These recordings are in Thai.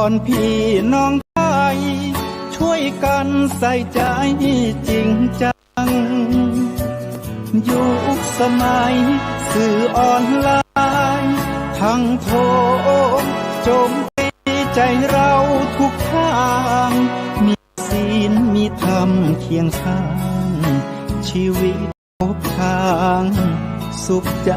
ก่อนพี่น้องไทยช่วยกันใส่ใจจริงจังยุคสมัยสื่อออนไลน์ทั้งโทรโจมตีใจเราทุกทางมีศีลมีธรรมเคียงข้างชีวิตพบทางสุขใจ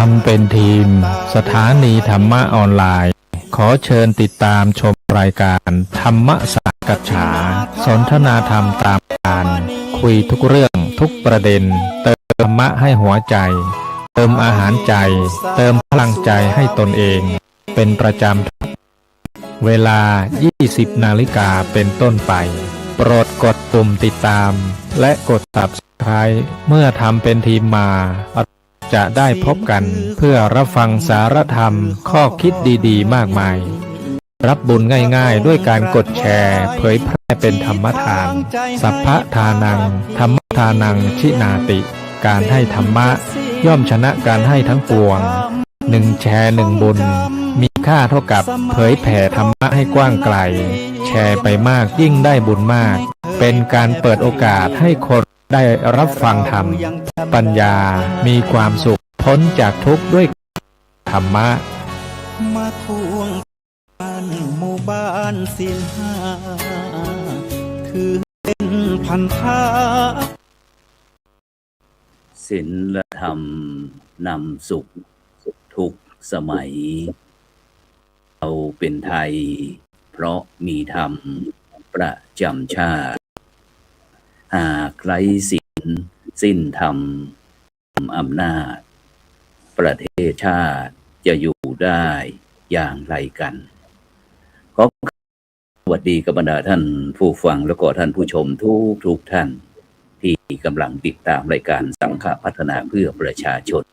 ทำเป็นทีมสถานีธรรมะออนไลน์ขอเชิญติดตามชมรายการธรรมสักฉาสนทนาธรรมตามการคุยทุกเรื่องทุกประเด็นเติมธรรมะให้หัวใจเติมอาหารใจเติมพลังใจให้ตนเองเป็นประจำเวลา 20 นาฬิกาเป็นต้นไปโปรดกดปุ่มติดตามและกด Subscribe เมื่อทำเป็นทีมมาจะได้พบกันเพื่อรับฟังสารธรรมข้อคิดดีๆมากมายรับบุญง่ายๆด้วยการกดแชร์เผยแพร่เป็นธรรมทานสัพพทานังธรรมทานังชินาติการให้ธรรมะย่อมชนะการให้ทั้งปวง1 แชร์1 บุญมีค่าเท่ากับเผยแผ่ธรรมะให้กว้างไกลแชร์ไปมากยิ่งได้บุญมากเป็นการเปิดโอกาสให้คนได้รับฟังธรรมปัญญามีความสุขพ้นจากทุกข์ด้วยธรรมะมาทวงบ้านหมู่บ้านศีลห้าถือเป็นพันธะศีลธรรมนำสุขทุกสมัยเราเป็นไทยเพราะมีธรรมประจำชาติหากไร้ศีลสิ้นธรรมอำนาจประเทศชาติจะอยู่ได้อย่างไรกันขอสวัสดีกับบรรดาท่านผู้ฟังและก็ท่านผู้ชมทุกท่านที่กำลังติดตามรายการสังฆพัฒนาเพื่อประชาชน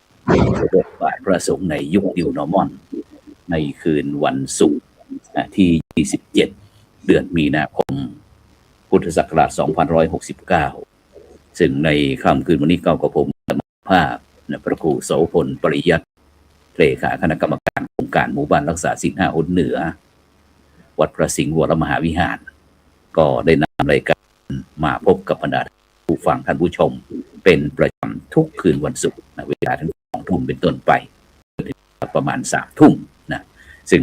บทบาทพระสงฆ์ในยุค New Normal ในคืนวันศุกร์ที่ 27 เดือนมีนาคมพุทธศักราช 2569 ซึ่งในค่ำคืนวันนี้กับผมภาพพระครูโสพลปริยัติเลขาคณะกรรมการโครงการหมู่บ้านรักษาศีล5 หนเหนือวัดพระสิงห์วรมหาวิหารก็ได้นำรายการมาพบกับบรรดาผู้ฟังท่านผู้ชมเป็นประจำทุกคืนวันศุกร์เวลาทั้ง2 ทุ่มเป็นต้นไปประมาณ3 ทุ่มนะซึ่ง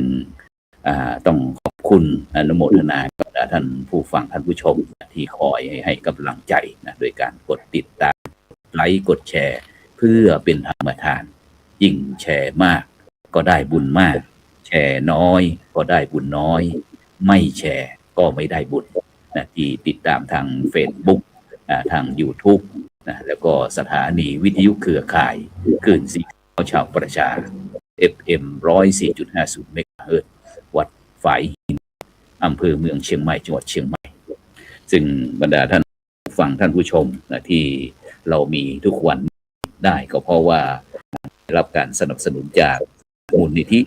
ต้องขอบคุณอนุโมทนากับท่านผู้ฟังท่านผู้ชมที่คอยให้กำลังใจนะโดยการกดติดตามไลค์กดแชร์เพื่อเป็นธรรมทานยิ่งแชร์มากก็ได้บุญมากแชร์น้อยก็ได้บุญน้อยไม่แชร์ก็ไม่ได้บุญนะที่ติดตามทาง Facebook ทาง YouTube นะแล้วก็สถานีวิทยุเครือข่ายคลื่นเสียงชาวประชา FM 104.50 เมกะเฮิรตซ์วัดฝายหินอำเภอเมืองเชียงใหม่จังหวัดเชียงใหม่ซึ่งบรรดาท่านฟังท่านผู้ชมนะที่เรามีทุกวันได้ก็เพราะว่าได้รับการสนับสนุนจากมูลนิธิ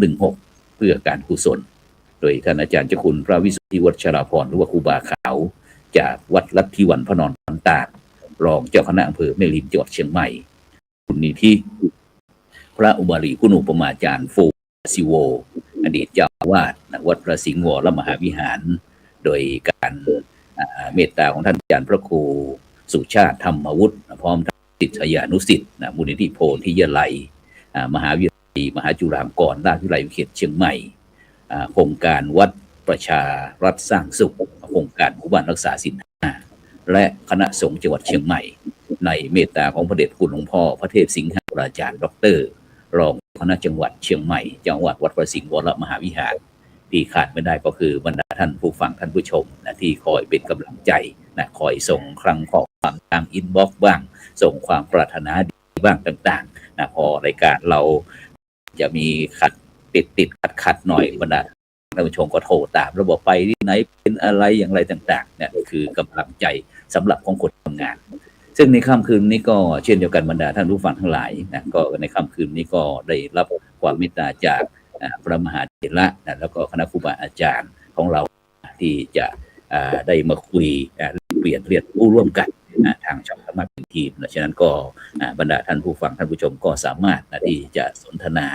1016เพื่อการกุศลโดยท่านอาจารย์เจ้าคุณพระวิสุทธิวัชราภรณ์หรือว่าครูบาขาวจากวัดลัทธิวันพระนอนพันตากรองเจ้าคณะอำเภอแม่ริมจังหวัดเชียงใหม่มูลนิธิพระอุบาลีคุณูปมาจารย์ฟูซิโวอดีตเจ้าอาวาสวัดพระสิงห์วรมหาวิหารโดยการเมตตาของท่านอาจารย์พระครูสุชาติธรรมวุฒิพร้อมทั้งศิษยานุศิษย์มูลนิธิโพธิยาลัยมหาวิทยาลัยมหาจุฬาลงกรณราชวิทยาลัยเขตเชียงใหม่โครงการวัดประชารัฐสร้างสุขโครงการหมู่บ้านรักษาศีล5และคณะสงฆ์จังหวัดเชียงใหม่ในเมตตาของพระเดชคุณหลวงพ่อพระเทพสิงหราจารย์ดร.รองคณะจังหวัดเชียงใหม่จังหวัดวัดพระสิงห์วรมหาวิหารที่ขาดไม่ได้ก็คือบรรดาท่านผู้ฟังท่านผู้ชมนะที่คอยเป็นกำลังใจนะคอยส่งครั้งข้อความทางอินบ็อกซ์บ้างส่งความปรารถนาดีบ้างต่างๆนะพอรายการเราจะมีติดขัดหน่อยบรรดาท่านผู้ชมก็โทรตามระบบไปที่ไหนเป็นอะไรอย่างไรต่างๆเนี่ยคือกำลังใจสำหรับของคนทำงาน ซึ่งในค่ำคืนนี้ก็เช่นเดียวกันบรรดาท่านผู้ฟังทั้งหลายนะก็ในค่ำคืนนี้ก็ได้รับความเมตตาจากพระมหาเถระนะแล้วก็คณะครูบาอาจารย์ของเราที่จะได้มาคุยเปลี่ยนเรียนรู้ร่วมกันทางช่องธรรมะเป็นทีมฉะนั้นก็บรรดาท่านผู้ฟังท่านผู้ชมก็สามารถที่จะสนทนา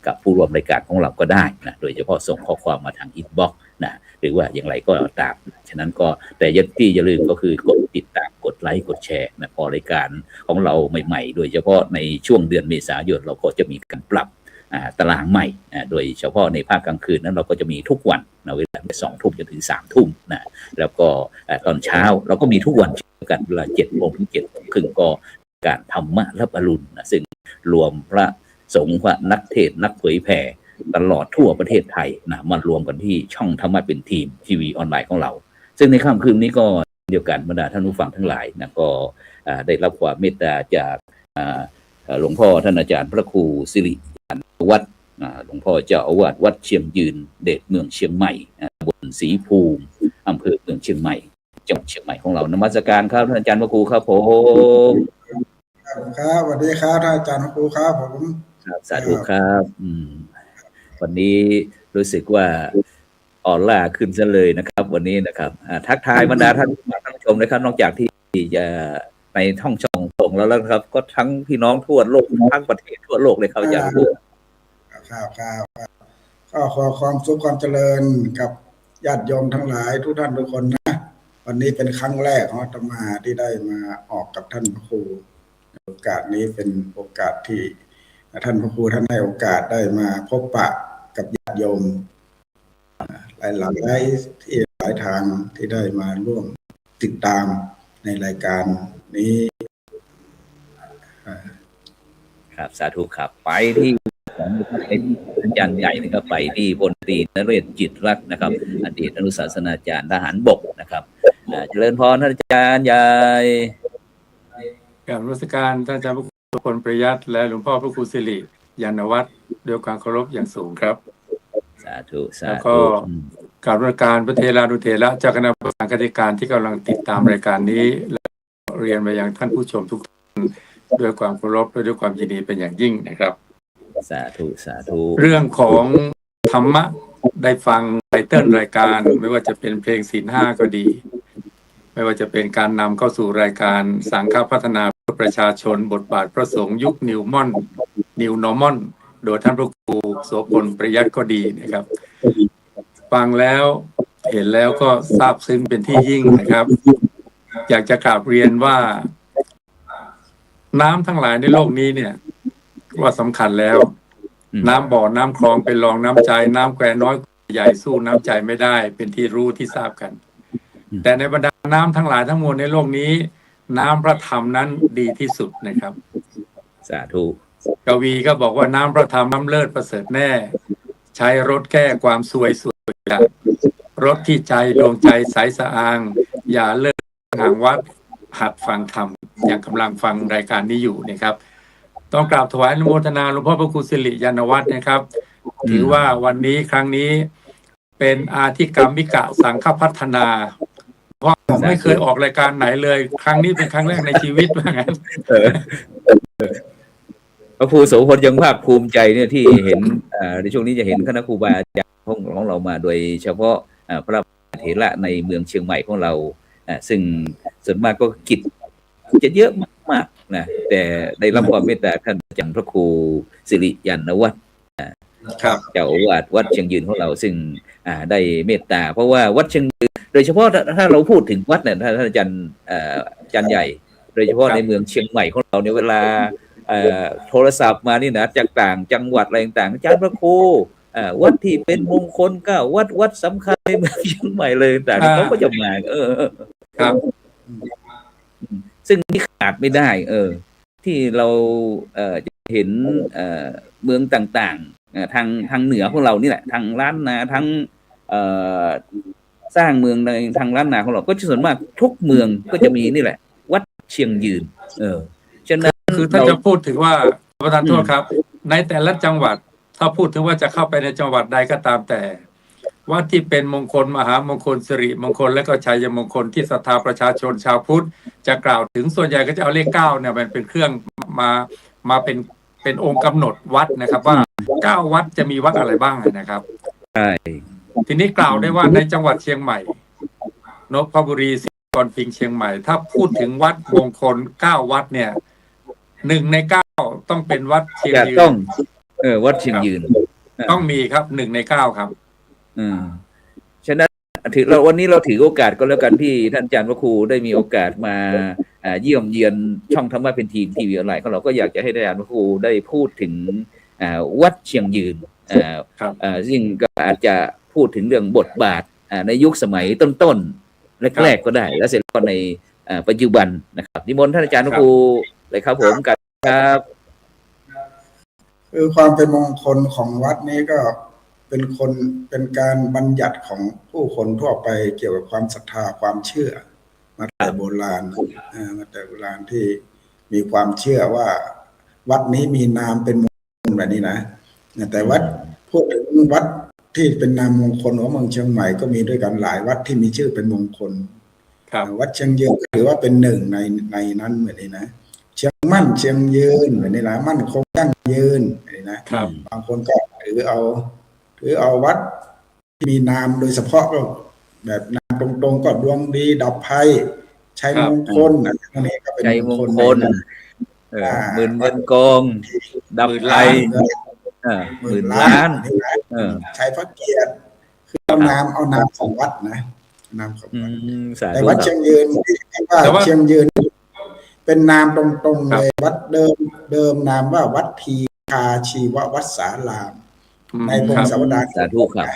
กับผู้ร่วมรายการของเราก็ได้นะโดยเฉพาะส่งข้อความมาทางอินบ็อกซ์นะหรือว่าอย่างไรก็ตามฉะนั้นก็แต่อย่าลืมก็คือกดติดตามกดไลค์กดแชร์นะพอรายการของเราใหม่ๆโดยเฉพาะในช่วงเดือนเมษายนเราก็จะมีการปรับตารางใหม่โดยเฉพาะในภาคกลางคืนนั้นเราก็จะมีทุกวันนะเวลา2 ทุ่มจนถึง3 ทุ่มนะแล้วก็ตอนเช้าเราก็มีทุกวันเช่นกันเวลา7 โมงถึง7 โมงครึ่งก็การธรรมะรับอรุณนะซึ่งรวมพระสงฆ์พระนักเทศน์นักเผยแผ่ตลอดทั่วประเทศไทยนะมารวมกันที่ช่องธรรมะเป็นทีมทีวีออนไลน์ของเราซึ่งในค่ำคืนนี้ก็เดียวกันบรรดาท่านผู้ฟังทั้งหลายนะก็ได้รับความเมตตาจากหลวงพ่อท่านอาจารย์พระครูสิริยานวัฒน์หลวงพ่อเจ้าอาวาสวัดเชียงยืนเดชเมืองเชียงใหม่บนศรีภูมิอำเภอเมืองเชียงใหม่จังหวัดเชียงใหม่ของเรานมัสการครับท่านอาจารย์พระครูครับผมครับสวัสดีครับท่านอาจารย์พระครูครับผมครับสาธุครับวันนี้รู้สึกว่าออร่าขึ้นซะเลยนะครับวันนี้นะครับทักทายบรรดาท่านผู้ชมนะครับนอกจากที่จะในท่องช่องส่งแล้วนะครับก็ทั้งพี่น้องทั่วโลกทั้งประเทศทั่วโลกเลยครับอาจารย์ครับก็ขอความสุขความเจริญกับญาติโยมทั้งหลายทุกท่านทุกคนนะวันนี้เป็นครั้งแรกของอาตมาที่ได้มาออกกับท่านพระครูโอกาสนี้เป็นโอกาสที่ท่านพระครูท่านให้โอกาสได้มาพบปะกับญาติโยมหลายที่หลายทางที่ได้มาร่วมติดตามในรายการนี้ครับสาธุครับไปที่ของอาจารย์ใหญ่นะครับไปที่พลตรีนเรศจิตรักนะครับอดีตอนุศาสนาจารย์ทหารบกนะครับเจริญพรท่านอาจารย์ใหญ่กับรัชการท่านอาจารย์พระครูพลประยัตและหลวงพ่อพระครูสิริยานวัฒน์ด้วยความเคารพอย่างสูงครับสาธุแล้วก็กราบรัชการพระเทรานุเถระเจ้าคณะประธานคณะการที่กำลังติดตามรายการนี้และเรียนไปยังท่านผู้ชมทุกท่านด้วยความเคารพและด้วยความยินดีเป็นอย่างยิ่งนะครับสาธุเรื่องของธรรมะได้ฟังไตเติ้ลรายการไม่ว่าจะเป็นเพลงศีล5ก็ดีไม่ว่าจะเป็นการนำเข้าสู่รายการสังฆพัฒนาประชาชนบทบาทพระสงฆ์ยุคนิวโนมอนโดยท่านพระครูโสพลประยัตก็ดีนะครับฟังแล้วเห็นแล้วก็ซาบซึ้งเป็นที่ยิ่งนะครับอยากจะกราบเรียนว่าน้ำทั้งหลายในโลกนี้เนี่ยว่าสำคัญแล้วน้ำบ่อน้ำคลองเป็นรองน้ำใจน้ำแควน้อยใหญ่สู้น้ำใจไม่ได้เป็นที่รู้ที่ทราบกันแต่ในบรรดาน้ำทั้งหลายทั้งมวลในโลกนี้น้ำพระธรรมนั้นดีที่สุดนะครับสาธุกวีก็บอกว่าน้ำพระธรรมน้ำเลิศประเสริฐแน่ใช้รถแก้ความซวยรถที่ใจดวงใจใสสะอางอย่าเลิกห่างวัดหัดฟังธรรมอย่างกำลังฟังรายการนี้อยู่นะครับต้องกราบถวายอนุโมทนาหลวงพ่อพระครูสิริยานวัฒน์นะครับถือว่าวันนี้ครั้งนี้เป็นอาธิกรรมิกะสังฆพัฒนาเพราะไม่เคยออกรายการไหนเลยครั้งนี้เป็นครั้งแรกในชีวิตว่างั้นพระครูโสพลยังภาคภูมิใจเนี่ยที่เห็นในช่วงนี้จะเห็นคณะครูบาอาจารย์ของเรามาโดยเฉพาะพระเถระในเมืองเชียงใหม่ของเราซึ่งส่วนมากก็กิจจะเยอะมากๆนะแต่ได้รับความเมตตาท่านอาจารย์พระครูสิริยานวัฒน์เจ้าอาวาสวัดเชียงยืนของเราซึ่งได้เมตตาเพราะว่าวัดเชียงยืนโดยเฉพาะถ้าเราพูดถึงวัดเนี่ยท่านอาจารย์ใหญ่โดยเฉพาะในเมืองเชียงใหม่ของเราเนี่ยเวลาโทรศัพท์มานี่นะจากต่างจังหวัดอะไรต่างอาจารย์พระครูวัดที่เป็นมงคลก็วัดสำคัญในเมืองเชียงใหม่เลยต่างเขาก็จะมาครับซึ่งนี่ขาดไม่ได้ที่เราจะเห็นเมืองต่างๆทางเหนือของเรานี่แหละทางล้านนาทั้งสร้างเมืองในทางล้านนาของเราก็ส่วนมากทุกเมืองก็จะมีนี่แหละวัดเชียงยืนฉะนั้นคือถ้าจะพูดถึงว่าประธานโทษครับในแต่ละจังหวัดถ้าพูดถึงว่าจะเข้าไปในจังหวัดใดก็ตามแต่ วัดที่เป็นมงคลมหามงคลสิริมงคลและก็ชัยมงคลที่ศรัทธาประชาชนชาวพุทธจะกล่าวถึงส่วนใหญ่ก็จะเอาเลขเก้าเนี่ยมันเป็นเครื่องมาเป็นองค์กำหนดวัดนะครับว่าเก้าวัดจะมีวัดอะไรบ้างนะครับใช่ทีนี้กล่าวได้ว่าในจังหวัดเชียงใหม่นพบุรีศรีนครพิงค์เชียงใหม่ถ้าพูดถึงวัดมงคลเก้าวัดเนี่ย1 ใน 9ต้องเป็นวัดเชียงยืนต้องวัดเชียงยืนต้องมีครับ1 ใน 9ครับฉะนั้นวันนี้เราถือโอกาสก็แล้วกันที่ท่านอาจารย์พระครูได้มีโอกาสมาเยี่ยมเยียนช่องธรรมะเป็นทีมทีวีออนไลน์ของเราก็อยากจะให้อาจารย์พระครูได้พูดถึงวัดเชียงยืนซึ่งก็อาจจะพูดถึงเรื่องบทบาทในยุคสมัยต้นๆแรกๆก็ได้แล้วเสร็จก็ในปัจจุบันนะครับนิมนต์ท่านอาจารย์พระครูเลยครับผมครับคือความเป็นมงคลของวัดนี้ก็เป็นการบัญญัติของผู้คนทั่วไปเกี่ยวกับความศรัทธาความเชื่อมาแต่โบราณที่มีความเชื่อว่าวัดนี้มีนามเป็นมงคลแบบนี้นะแต่วัดพูดถึงวัดที่เป็นนามมงคลของเมืองเชียงใหม่ก็มีด้วยกันหลายวัดที่มีชื่อเป็นมงคลวัดเชียงยืนถือว่าเป็นหนึ่งในนั้นเหมือนนี้นะเชียงมั่นเชียงยืนแบบนี้นะมั่นคงยั่งยืนแบบนี้นะบางคนก็ถือเอาวัดที่มีนามโดยเฉพาะก็แบบนามตรงๆก็ดวงดีดับภัยชัยมงคลอันนี้ก็เป็นมงคลหมื่นเงินกองดับภัย10,000,000,000ชัยพระเกียรติคือเอานามของวัดนะนามของวัดแต่วัดเชียงยืนที่ว่าเชียงยืนเป็นนามตรงๆเลยวัดเดิมนามว่าวัดพีคาชีววัดสารามในพงศาวดารสาธุครับ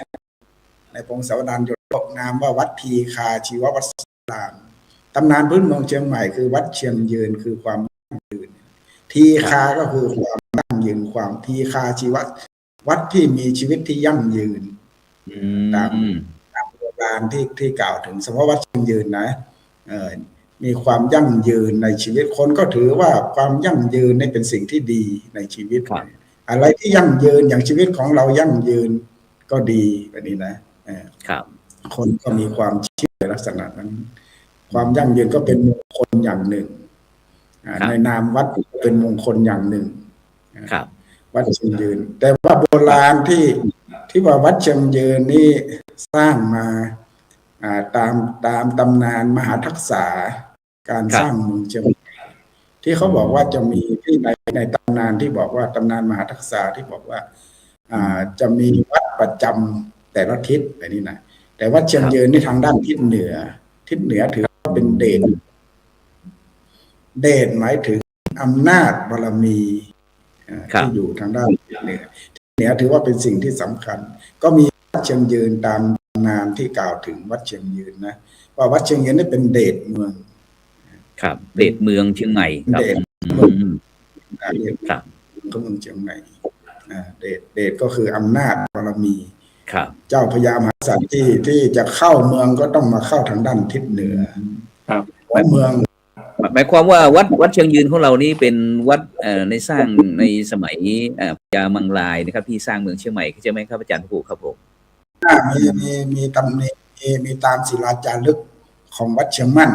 ในพงศาวดารยกนามว่าวัดพีคาชีววัดสารามตำนานพื้นเมืองเชียงใหม่คือวัดเชียงยืนคือความยั่งยืนทีคาก็คือความยั่งยืนความทีคาชีววัดที่มีชีวิตที่ยั่งยืนตามโบราณที่กล่าวถึงสมมติวัดเชียงยืนนะมีความยั่งยืนในชีวิตคนก็ถือว่าความยั่งยืนนี่เป็นสิ่งที่ดีในชีวิตอะไรที่ยั่งยืนอย่างชีวิตของเรายั่งยืนก็ดีแบบนี้นะครับคนก็มีความเชื่อในลักษณะนั้นความยั่งยืนก็เป็นมงคลอย่างหนึ่งในนามวัดเป็นมงคลอย่างหนึ่งวัดเชียงยืนแต่ว่าโบราณที่ว่าวัดเชียงยืนนี่สร้างมาตามตำนานมหาทักษะการสร้างเมืองเชียงใหม่ที่เขาบอกว่าจะมีที่ในตำนานที่บอกว่าตำนานมหาทักษะที่บอกว่าจะมีวัดประจำแต่ละทิศแบบนี้นะแต่วัดเชียงยืนนี่ทางด้านทิศเหนือถือว่าเป็นเดชหมายถึงอำนาจบารมีที่อยู่ทางด้านเหนือถือว่าเป็นสิ่งที่สำคัญก็มีวัดเชียงยืนตามตำนานที่กล่าวถึงวัดเชียงยืนนะว่าวัดเชียงยืนนี่เป็นเดชเมืองครับเดชเมืองเชียงใหม่ครับครับก็เมืองเชียงใหม่เดชก็คืออำนาจบารมีครับเจ้าพญามหากษัตริย์ที่จะเข้าเมืองก็ต้องมาเข้าทางด้านทิศเหนือครับเมืองหมายความว่าวัดเชียงยืนของเรานี่เป็นวัดในสร้างในสมัยพญามังลายนะครับที่สร้างเมืองเชียงใหม่ใช่ไหมครับอาจารย์ผู้ครับผมมีตามศิลาจารึกของวัดเชียงมั่น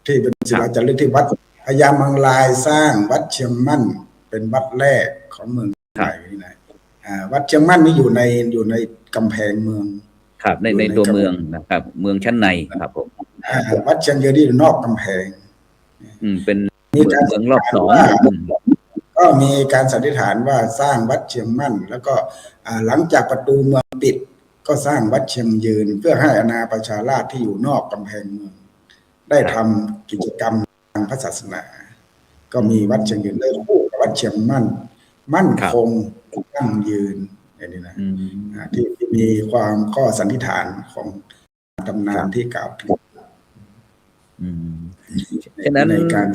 ที่เป็นศิลาจารึกที่วัดพญามังลายสร้างวัดเชียงมั่นเป็นวัดแรกของเมืองไทยนี่นะวัดเชียงมั่นนี่อยู่ในกำแพงเมืองครับในตัวเมืองนะครับเมืองชั้นในครับผมวัดเชียงยืนที่อยู่นอกกำแพงเป็นเมืองรอบสองก็มีการสันนิษฐานว่าสร้างวัดเชียงมั่นแล้วก็หลังจากประตูเมืองปิดก็สร้างวัดเชียงยืนเพื่อให้อาณาประชาราษฎร์ที่อยู่นอกกำแพงเมืองได้ทำกิจกรรมทางพระศาสนาก็มีวัดเชียงยืนได้คู่กับวัดเชียงมั่นคงยั่งยืนอย่างนี้นะที่มีความข้อสันนิษฐานของตำนานที่กล่าวถึงฉะนั้นในการ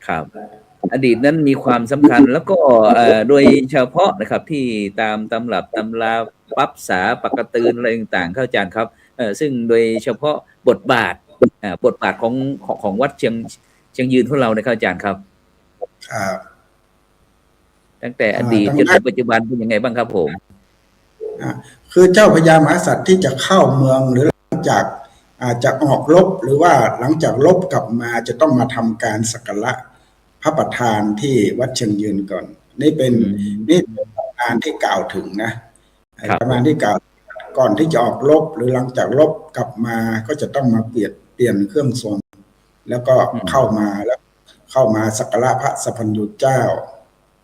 ครับอดีตนั้นมีความสำคัญแล้วก็โดยเฉพาะนะครับที่ตามตำรับตำราปับษาปกตืนอะไรต่างๆเข้าอาจารย์ครับซึ่งโดยเฉพาะบทบาทของวัดเชียงยืนของเราในเข้าอาจารย์ครับครับตั้งแต่อดีตจนถึงปัจจุบันเป็นยังไงบ้างครับผม อ่าคือเจ้าพญามหากษัตริย์ที่จะเข้าเมืองหรือหลังจากจะออกรบหรือว่าหลังจากรบกลับมาจะต้องมาทำการสักการะพระประธานที่วัดเชียงยืนก่อนนี่เป็นตำนานที่กล่าวถึงนะตำนานที่กล่าวก่อนที่จะออกรบหรือหลังจากรบกลับมาก็จะต้องมาเปลี่ยนเครื่องทรงแล้วก็เข้ามาสักการะพระสัพพัญญูเจ้า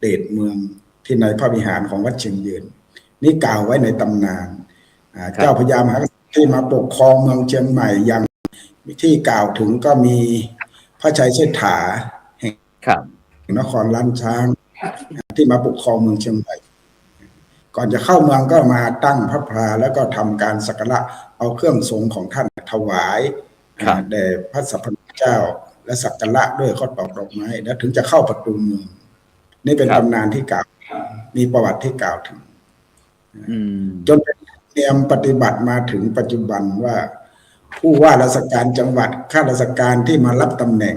เดชเมืองที่ในพระวิหารของวัดเชียงยืนนี่กล่าวไว้ในตำนานเจ้าพญามหากษัตริย์ที่มาปกครองเมืองเชียงใหม่อย่างที่กล่าวถึงก็มีพระชัยเชษฐาแห่งนครล้านช้างที่มาปกครองเมืองเชียงใหม่ก่อนจะเข้าเมืองก็มาตั้งพระพลาแล้วก็ทำการสักการะเอาเครื่องทรงของท่านถวายแด่พระสัพพัญญูเจ้าและสักการะด้วยข้าวตอกดอกไม้แล้วถึงจะเข้าประตูเมืองนี่เป็นตำนานที่กล่าวมีประวัติที่กล่าวถึงจนเป็นเนียมปฏิบัติมาถึงปัจจุบันว่าผู้ว่าราชการจังหวัดข้าราชการที่มารับตำแหน่ง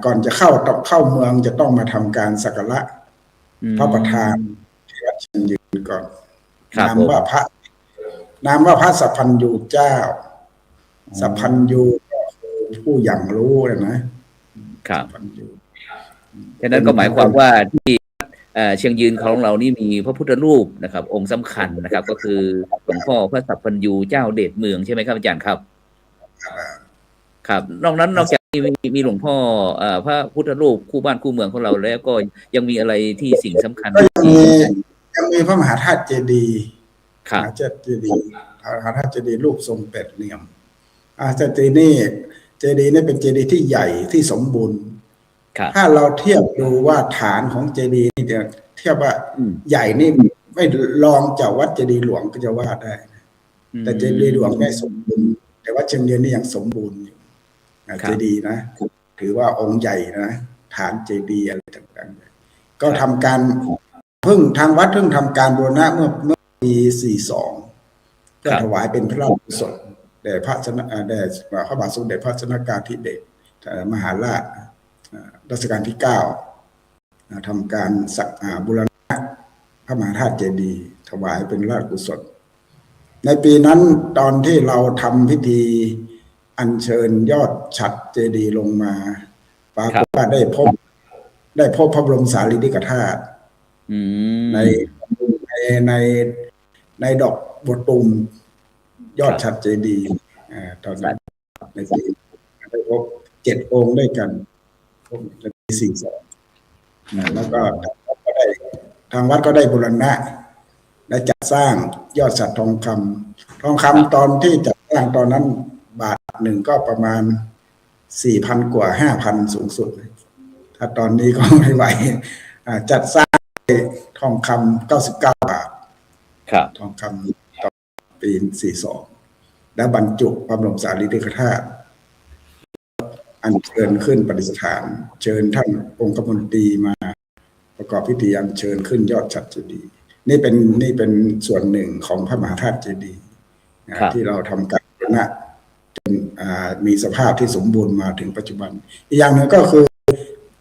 ก่อนจะเข้าเมืองจะต้องมาทำการสักการะพระประธานที่วัดเชียงยืนก่อนนามว่าพระสัพพัญญูเจ้าสัพพัญญูก็คือผู้อย่างรู้นะครับฉะนั้นก็หมายความว่าที่เชียงยืนของเรานี่มีพระพุทธรูปนะครับองค์สำคัญนะครับก็คือหลวงพ่อพระสัพพัญญูเจ้าเดชเมืองใช่ไหมครับอาจารย์ครับครับนอกจากมีหลวงพ่อพระพุทธรูปคู่บ้านคู่เมืองของเราแล้วก็ยังมีอะไรที่สิ่งสำคัญยังมีพระมหาธาตุเจดีย์พระมหาธาตุเจดีย์รูปทรงเป็ดเหลี่ยมเจดีย์นี่เป็นเจดีย์ที่ใหญ่ที่สมบูรณ์ถ้าเราเทียบดูว่าฐานของเจดีย์นี่เทียบว่าใหญ่นี่ไม่รองจากวัดเจดีย์หลวงก็จะว่าได้แต่เจดีย์หลวงไม่สมบูรณ์แต่ว่าเชียงยืนนี่ยังสมบูรณ์อยู่เจดีย์นะถือว่าองค์ใหญ่นะฐานเจดีย์อะไรต่างๆก็ทำการทางวัดเพิ่งทำการบูรณะเมื่อปี42ก็ถวายเป็นพระราชกุศลแด่พระบาทสมเด็จพระชนกาธิเบศรมหาราชรัชกาลที่9ทำการบูรณะพระมหาธาตุเจดีย์ถวายเป็นราชกุศลในปีนั้นตอนที่เราทำพิธีอัญเชิญยอดฉัตรเจดีย์ลงมาปรากฏว่าได้พบพระบรมสารีริกธาตุในดอกบัวตูมยอดฉัตรเจดีย์ตอนนั้นในปีได้พบ7 องค์ด้วยกันในปี42แล้วก็ทางวัดก็ได้บูรณะและจัดสร้างยอดฉัตรทองคำตอนที่จัดสร้างตอนนั้นบาทหนึ่งก็ประมาณ 4,000 กว่า 5,000 สูงสุดถ้าตอนนี้ก็ไม่ไหวจัดสร้างทองคำ99 บาททองคำตอนปี42และบรรจุพระบรมสารีริกธาตุอัญเชิญขึ้นประดิษฐานเชิญท่านองคมนตรีมาประกอบพิธีอัญเชิญขึ้นยอดฉัตรเจดีย์นี่เป็นส่วนหนึ่งของพระมหาธาตุเจดีย์ที่เราทำการบูรณะจนมีสภาพที่สมบูรณ์มาถึงปัจจุบันอีกอย่างหนึ่งก็คือ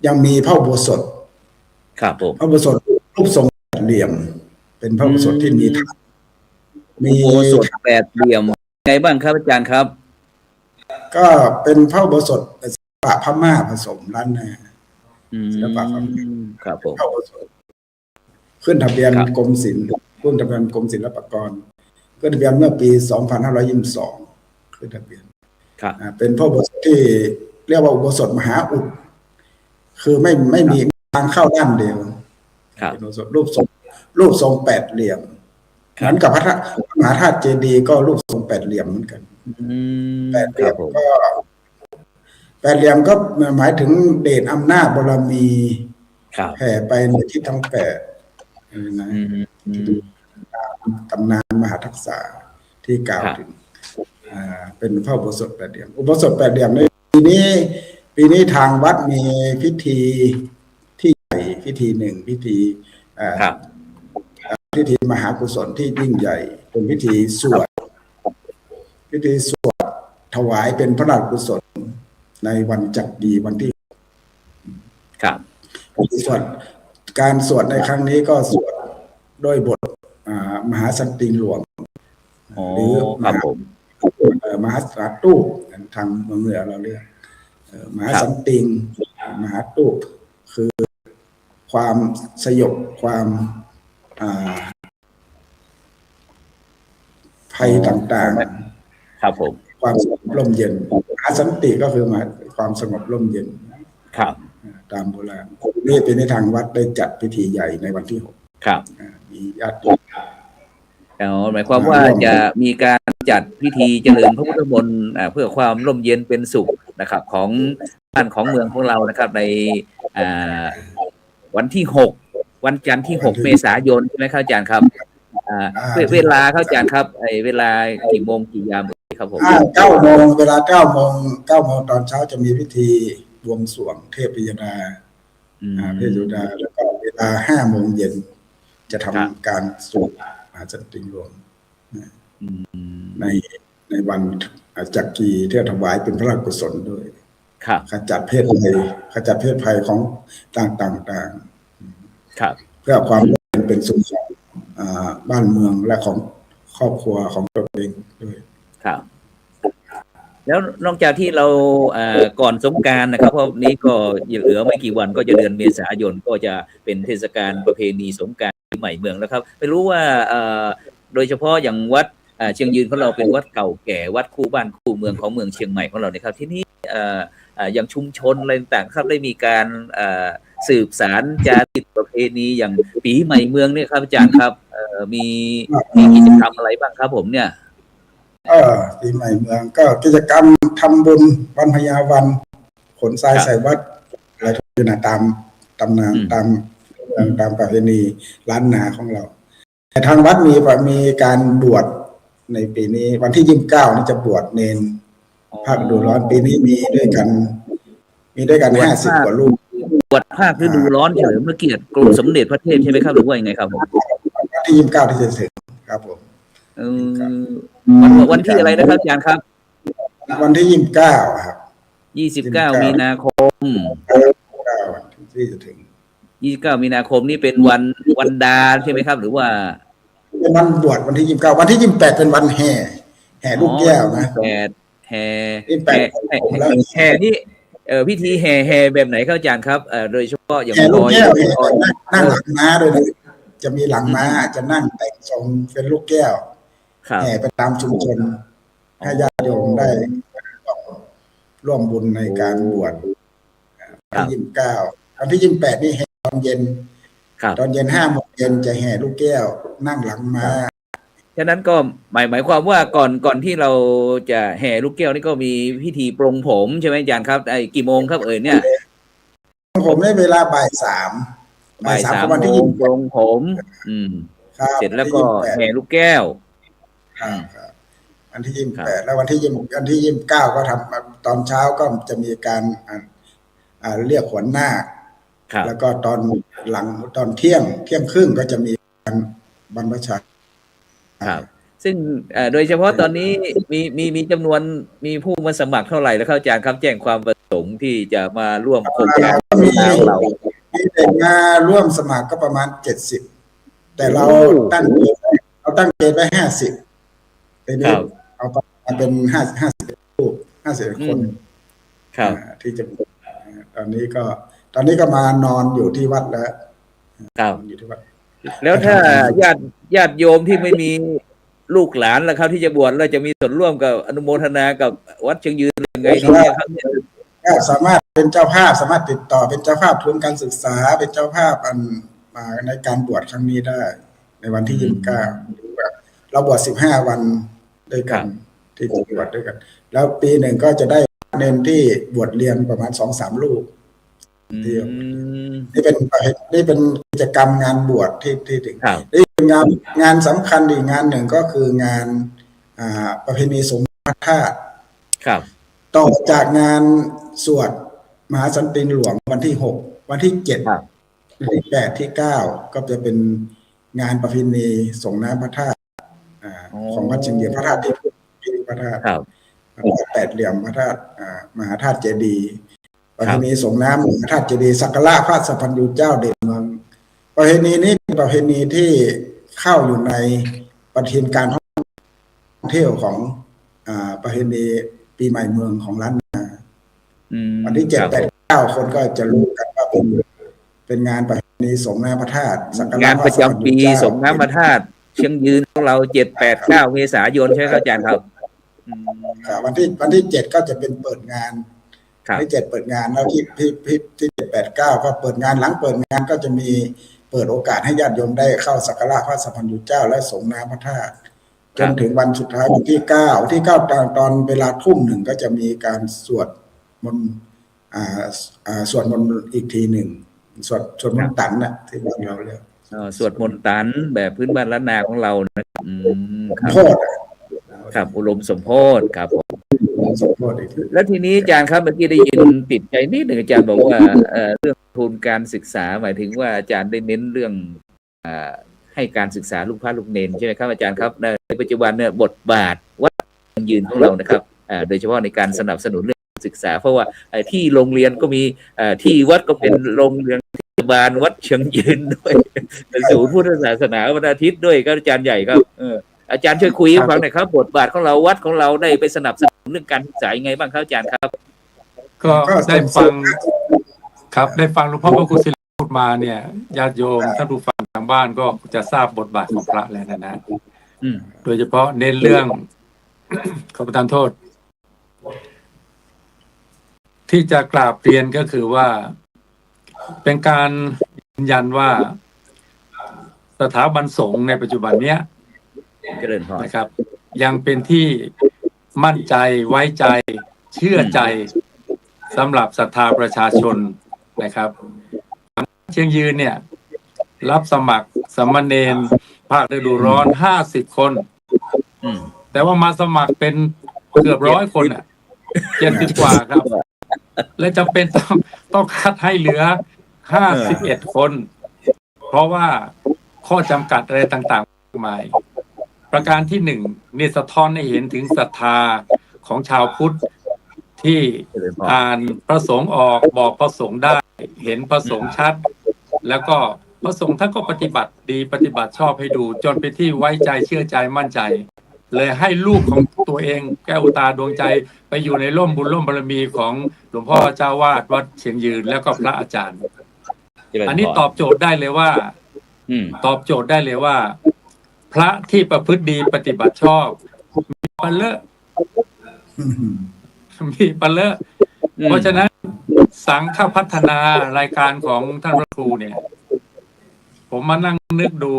ยังมีพระอุโบสถพระอุโบสถรูปทรงแปดเหลี่ยมเป็นพระอุโบสถที่มีอุโบสถแปดเหลี่ยมไงบ้างครับอาจารย์ครับก็เป็นพระอุโบสถศิลปะพม่าผสมล้านนาศิลปะพม่าครับผมพระอุโบสถขึ้นทะเบียนกรมศิลป์ขึ้นทะเบียนกรมศิลปากรขึ้นทะเบียนเมื่อปี2522ขึ้นทะเบียนเป็นพระอุโบสถที่เรียกว่าอุโบสถมหาอุดคือไม่มีทางเข้าด้านเดียวเป็นอุโบสถรูปทรงแปดเหลี่ยมเหมือนกับพระมหาธาตุเจดีย์ก็รูปทรงแปดเหลี่ยมเหมือนกันแปดเหลี่ยมก็หมายถึงเดชอำนาจบารมีแผ่ไปในทิศทั้ง8นะตำนานมหาทักษะที่กล่าวถึงเป็นพระอุโบสถแปดเหลี่ยมอุโบสถแปดเหลี่ยมในปีนี้ทางวัดมีพิธีที่ใหญ่พิธีหนึ่งพิธีมหากุศลที่ยิ่งใหญ่เป็นพิธีสวดถวายเป็นพระราชกุศลในวันจักรีวันที่การสวดในครั้งนี้ก็สวดด้วยบท มหาสันติหลวง อ๋อ หรือม ครับ หา ผม มหาสาตู้ทางเมืองเหนือเราเรียกมหา ครับ สันติงมหาตู้คือความสยบความภัยต่างๆ ครับผม ความสงบร่มเย็นมหาสันติก็คือหมายความสงบร่มเย็น ครับ ตามโบราณนี่เป็นในทางวัดได้จัดพิธีใหญ่ในวันที่ ครับ 6มีญาติ หมายความว่าจะมีการจัดพิธีเจริญพระพุทธมนต์เพื่อความร่มเย็นเป็นสุขนะครับ ของบ้านของเมืองของเรานะครับ ในวันที่6วันจันทร์ที่6เมษายนใช่ไหมครับอาจารย์ครับเวลาครับอาจารย์ครับเวลากี่โมงกี่ยามครับผม 9 โมงเวลา9 โมงตอนเช้าจะมีพิธีบวงสรวงเทพยดาเทพยดาแล้วก็เวลา5 โมงเย็นจะทำการสวดมหาสันติหลวงในวันจักรีเที่ยวถวายเป็นพระราชกุศลด้วยขจัดเพศภัยของต่างๆครับเพื่อความเป็นสุขของบ้านเมืองและของครอบครัวของตัวเองด้วยครับแล้วนอกจากที่เราก่อนสงกรานต์นะครับเพราะนี้ก็เหลือไม่กี่วันก็จะเดือนเมษายนก็จะเป็นเทศกาลประเพณีสงกรานต์ใหม่เมืองแล้วครับไม่รู้ว่าโดยเฉพาะอย่างวัดเชียงยืนของเราเป็นวัดเก่าแก่วัดคู่บ้านคู่เมืองของเมืองเชียงใหม่ของเราเนี่ยครับที่นี่อย่างชุมชนอะไรต่างๆครับได้มีการสืบสานจารีตประเพณีอย่างปีใหม่เมืองเนี่ยครับอาจารย์ครับมีกิจกรรมอะไรบ้างครับผมเนี่ยปีใหม่เมืองก็กิจกรรมทำบุญวันพญาวันขนทรายใส่วัดอะไรทุกอย่างตามตำนานตามประเพณีล้านนาของเราแต่ทางวัดมีการบวชในปีนี้วันที่29นี่จะบวชเนนภาคฤดูร้อนปีนี้มีด้วยกัน50 กว่ารูปบวชภาคฤดูร้อนเฉลิมพระเกียรติกรมสมเด็จพระเทพใช่ไหมครับหรือว่ายังไงครับผมวันที่29ที่จะถึงครับผมวันที่อะไรนะครับอาจารย์ครับวันที่29ครับ29มีนาคมที่จะถึง29มีนาคมนี่เป็นวันดาใช่ไหมครับหรือว่าเป็นวันบวชวันที่29วันที่28เป็นวันแห่ลูกแก้วนะแห่นี่พิธีแห่แบบไหนครับอาจารย์ครับโดยเฉพาะอย่างแห่ลูกแก้วนั่งหลังม้าด้วยนะจะมีหลังม้าจะนั่งแต่งทรงเป็นลูกแก้วแห่ไปตามชุมชนให้ญาติโยมได้ร่วมบุญในการบวชวันที่29วันที่28นี่แห่ตอนเย็น5 โมงเย็นจะแห่ลูกแก้วนั่งหลังม้าฉะนั้นก็หมายความว่าก่อนที่เราจะแห่ลูกแก้วนี่ก็มีพิธีปรงผมใช่ไหมอาจารย์ครับกี่โมงครับเนี่ยผมได้เวลาบ่าย 3วันที่ปรงผมเสร็จแล้วก็แห่ลูกแก้ววันที่28แล้ววันที่29ก็ทำตอนเช้าก็จะมีการเรียกขวัญนาคแล้วก็ตอนหลังตอนเที่ยงครึ่งก็จะมีการบรรพชาครับซึ่งโดยเฉพาะตอนนี้มีจำนวนมีผู้มาสมัครเท่าไหร่แล้วครับอาจารย์ครับแจ้งความประสงค์ที่จะมาร่วมโครงการของเรามีเด็กมาร่วมสมัครก็ประมาณ70แต่เราตั้งเกณฑ์ไว้50ทีนี้เอาไปเป็น50คนที่จะตอนนี้ก็มานอนอยู่ที่วัดแล้วอยู่ที่วัดแล้วถ้าญาติโยมที่ไม่มีลูกหลานแล้วครับที่จะบวชแล้วจะมีส่วนร่วมกับอนุโมทนากับวัดเชียงยืนยังไงดีครับสามารถเป็นเจ้าภาพสามารถติดต่อเป็นเจ้าภาพทุนการศึกษาเป็นเจ้าภาพมาในการบวชครั้งนี้ได้ในวันที่29เราบวช15 วันด้วยกันที่จะบวชด้วยกันแล้วปีหนึ่งก็จะได้เน้นที่บวชเรียนประมาณ 2-3 ลูกนี่เป็นกิจกรรมงานบวชที่ถึงนี่เป็นงานสำคัญอีกงานหนึ่งก็คืองานประเพณีสงฆ์พระธาตุต่อจากงานสวดมหาสันติหลวงวันที่6วันที่7ที่8ที่9ก็จะเป็นงานประเพณีส่งน้ำพระธาตุของวัดเชียงยืนพระธาตุที่พระธาตุ8 เหลี่ยมพระธาตุมหาธาตุเจดีย์ประเพณีส่งน้ำมหาธาตุเจดีย์สักการะพระสัพพัญญูเจ้าเด่นเมืองประเพณีนี้เป็นประเพณีที่ เข้าอยู่ในปฏิทินการท่องเที่ยวของประเพณีปีใหม่เมืองของล้านนาวันที่7 8 9คนก็จะรู้กันว่าเป็นงานประเพณีส่งน้ำพระธาตุสักการะ งานประจำปีส่งน้ำพระธาตุเชียงยืนของเรา7 8 9 เมษายนใช่ไหมครับอาจารย์ครับวันที่7ก็จะเป็นเปิดงานที่7เปิดงานแล้วที่7 8 9ก็เปิดงานหลังเปิดงานก็จะมีเปิดโอกาสให้ญาติโยมได้เข้าสักการะพระสัมพันธ์เจ้าและส่งน้ำพระธาตุจนถึงวันสุดท้ายวันที่9ตอนเวลาทุ่ม 1ก็จะมีการสวดมนต์สวดมนต์อีกทีหนึ่งสวดมนต์ตันนะที่บ้านเราเรียกสวดมนต์ตันแบบพื้นบ้านล้านนาของเรานะครับโพธิครับอุรมสมโพธิครับผมแล้วทีนี้อาจารย์ครับเมื่อกี้ได้ยินติดใจนิดหนึ่งอาจารย์บอกว่าเรื่องทุนการศึกษาหมายถึงว่าอาจารย์ได้เน้นเรื่องให้การศึกษาลูกพระลูกเนนใช่ไหมครับอาจารย์ครับในปัจจุบันเนี่ยบทบาทวัดยืนของเรานะครับโดยเฉพาะในการสนับสนุนเรื่องศึกษาเพราะว่าที่โรงเรียนก็มีที่วัดก็เป็นโรงเรียนบาลวัดเชียงยืนด้วยศูนย์พุทธศาสนาวันอาทิตย์ด้วยครับอาจารย์ใหญ่ครับอาจารย์ช่วยคุยให้ฟังหน่อยครับบทบาทของเราวัดของเราได้ไปสนับสนุนเรื่องการศึกษายังไงบ้างครับอาจารย์ครับก็ได้ฟังครับได้ฟังหลวงพ่อพระครูศิริพูดมาเนี่ยญาติโยมท่านผู้ฟังทางบ้านก็จะทราบบทบาทของพระแล้วนะโดยเฉพาะเน้นเรื่องขอประทานโทษที่จะกราบเรียนก็คือว่าเป็นการยืนยันว่าสถาบันสงฆ์ในปัจจุบันเนี้ยนะครับยังเป็นที่มั่นใจไว้ใจเชื่อใจสำหรับศรัทธาประชาชนนะครับเชียงยืนเนี่ยรับสมัครสามเณรภาคฤดูร้อน50 คนแต่ว่ามาสมัครเป็นเกือบ100 คนอ่ะ70 กว่าครับและจำเป็นต้องคัดให้เหลือ51 คนเพราะว่าข้อจำกัดอะไรต่างๆมากมายประการที่1นี่สะท้อนให้เห็นถึงศรัทธาของชาวพุทธที่อ่านพระสงฆ์ออกบอกพระสงฆ์ได้เห็นพระสงฆ์ชัดแล้วก็พระสงฆ์ท่านก็ปฏิบัติดีปฏิบัติชอบให้ดูจนเป็นที่ไว้ใจเชื่อใจมั่นใจเลยให้ลูกของตัวเองแก้วตาดวงใจไปอยู่ในร่มบุญร่มบารมีของหลวงพ่อเจ้าวาดวัดเชียงยืนแล้วก็พระอาจารย์อันนี้ตอบโจทย์ได้เลยว่าพระที่ประพฤติดีปฏิบัติชอบมีปัลเลอะเพราะฉะนั้นสังฆพัฒนารายการของท่านพระครูเนี่ยผมมานั่งนึกดู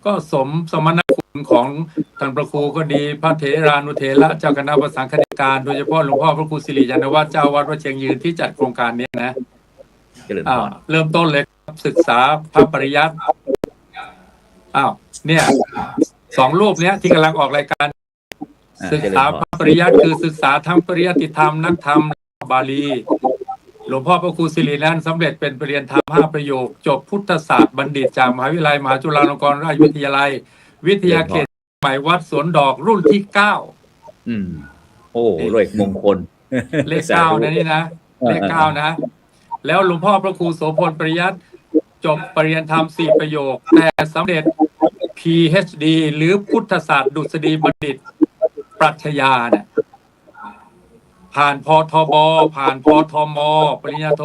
ก็สมณคุณของท่านพระครูก็ดีพระเถรานุเถระเจ้าคณะภาษาคณิการโดยเฉพาะหลวงพ่อพระครูสิริยานวัฒน์เจ้าวัดวัดเชียงยืนที่จัดโครงการนี้นะเริ่มต้นเลยศึกษาพระปริยัติเนี่ย2 รูปเนี้ยที่กำลังออกรายการศึกษาพระปริยัติคือศึกษาทั้งปริยัติธรรมนักธรรมบาลีหลวงพ่อพระครูสิรินั้นสำเร็จเป็นปริญญาธรรม5 ประโยคจบพุทธศาสตร์บัณฑิตจากมหาวิทยาลัยมหาจุฬาลงกรณราชวิทยาลัยวิทยาเขตใหม่วัดสวนดอกรุ่นที่9โอ้เลขมงคลเลข9นะนี่นะเลข9นะแล้วหลวงพ่อพระครูโสพลปริยัติจบปริญญาธรรม4 ประโยคแต่สำเร็จ PhD หรือพุทธศาสตร์ดุษฎีบัณฑิตปรัชญาเนี่ยผ่านพทบผ่านพทมปริญญาโท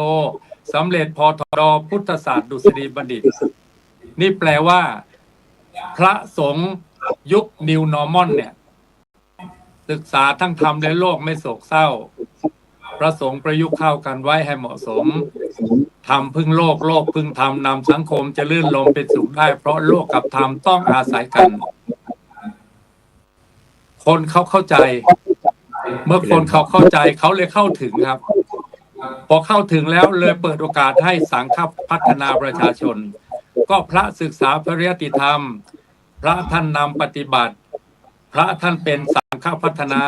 สำเร็จพทดพุทธศาสตร์ดุษฎีบัณฑิตนี่แปลว่าพระสงฆ์ยุค New Normal เนี่ยศึกษาทั้งธรรมและโลกไม่โศกเศร้าพระสงฆ์ประยุกต์เข้ากันไว้ให้เหมาะสมธรรมพึ่งโลกโลกพึ่งธรรมนำสังคมจะลื่นลมเป็นสุขได้เพราะโลกกับธรรมต้องอาศัยกันคนเขาเข้าใจเมื่อคนเขาเข้าใจเขาเลยเข้าถึงครับพอเข้าถึงแล้วเลยเปิดโอกาสให้สังฆพัฒนาประชาชนก็พระศึกษาปริยัติธรรมพระท่านนำปฏิบัติพระท่านเป็นสังฆพัฒนา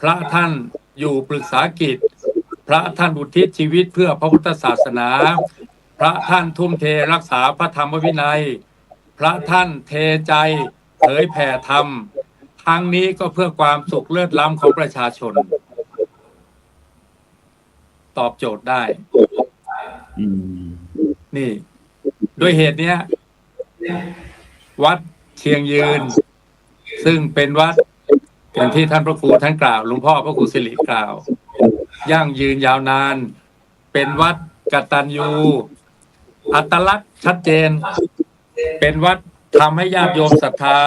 พระท่านอยู่ปรึกษากิจพระท่านอุทิศชีวิตเพื่อพระพุทธศาสนาพระท่านทุ่มเทรักษาพระธรรมวินัยพระท่านเทใจเผยแผ่ธรรมทั้งนี้ก็เพื่อความสุขเลิศล้ำของประชาชนตอบโจทย์ได้นี่ด้วยเหตุเนี้ย วัดเชียงยืน ซึ่งเป็นวัดอย่างที่ท่านพระครูท่านกล่าวหลวงพ่อพระครูสิริกล่าวยั่งยืนยาวนาน เป็นวัดกตัญญูอัตลักษณ์ชัดเจน เป็นวัดทำให้ญาติโยมศรัทธา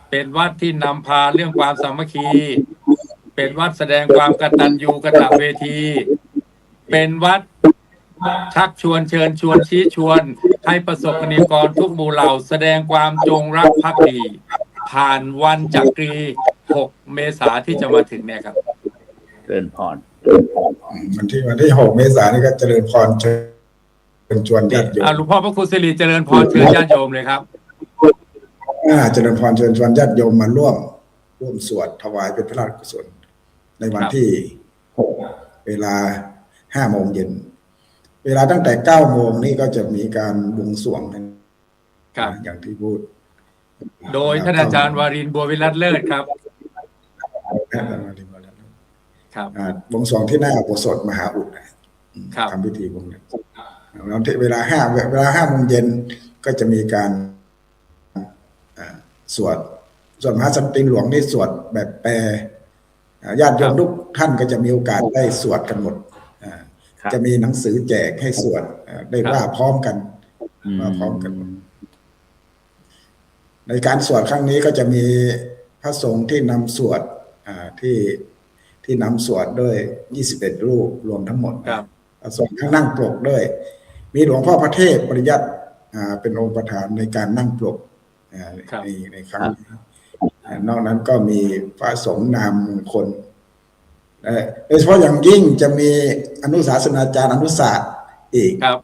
เป็นวัดที่นำพาเรื่องความสามัคคี เป็นวัดแสดงความกตัญญูกตเวที เป็นวัดชักชวนเชิญชวนชี้ชวนให้ประสบนิกรทุกหมู่เหล่าแสดงความจงรักภักดี ผ่านวันจักรี 6 เมษาที่จะมาถึงเนี่ยครับ เริญพร วันที่6 เมษายนนี่ก็เจริญพรเชิญชวนญาติโยม หลวงพ่อพระครูสิริเจริญพรเชิญญาติโยมเลยครับ เจริญพรเชิญชวนญาติโยมมาร่วมสวดถวายเป็นพระราชกุศลในวันที่6 เวลา 5 โมงเย็นเวลาตั้งแต่ 9 โมงนี่ก็จะมีการบวงสรวงอย่างที่พูดโดยท่านอาจารย์วารินทร์บัววิรัตเลิศครับบวงสรวงที่หน้าอุโบสถมหาอุดทำพิธีบวงแล้วเวลา 5 โมงเย็นก็จะมีการสวดมหาสันติหลวงนี่สวดแบบแปลญาติโยมทุกท่านก็จะมีโอกาสได้สวดกันหมดจะมีหนังสือแจกให้สวดได้ว่าพร้อมกันในการสวดครั้งนี้ก็จะมีพระสงฆ์ที่นำสวดที่นำสวดด้วย21 รูปรวมทั้งหมดพระสงฆ์ทั้งนั่งปลกด้วยมีหลวงพ่อพระเทพปริยัติเป็นองค์ประธานในการนั่งปลกในครั้งนี้นอกนั้นก็มีพระสงฆ์นามมงคลโดยเฉพาะอย่างยิ่งจะมีอนุศาสนาจารย์อนุศาสตร์อีกครับ